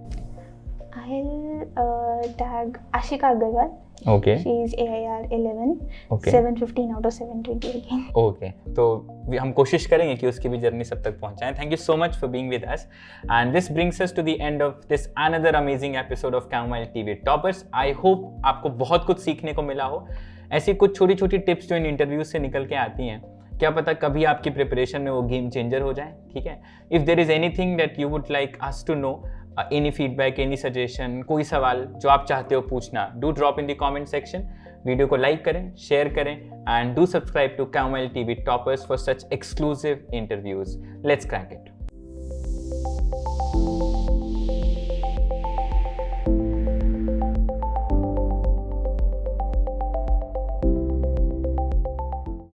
[SPEAKER 1] tag Ashika Agarwal.
[SPEAKER 2] Okay.
[SPEAKER 1] She is AIR 11.
[SPEAKER 2] Okay.
[SPEAKER 1] 715 out of 720 again.
[SPEAKER 2] Okay तो हम कोशिश करेंगे कि उसकी भी जर्नी सब तक पहुंचाएं. Thank you so much for being with us and this brings us to the end of this another amazing episode of chamomile TV toppers. I hope आपको बहुत कुछ सीखने को मिला हो. ऐसी कुछ छोटी छोटी टिप्स जो इन इंटरव्यूज से निकल के आती हैं, क्या पता कभी आपकी प्रिपरेशन में वो गेम चेंजर हो जाए. ठीक है. If there is anything that you would like us to know, any feedback, any suggestion, कोई सवाल जो आप चाहते हो पूछना, do drop in the comment section. Video को लाइक करें, शेयर करें and do subscribe to chamomile TV toppers for such exclusive interviews. Let's crack it.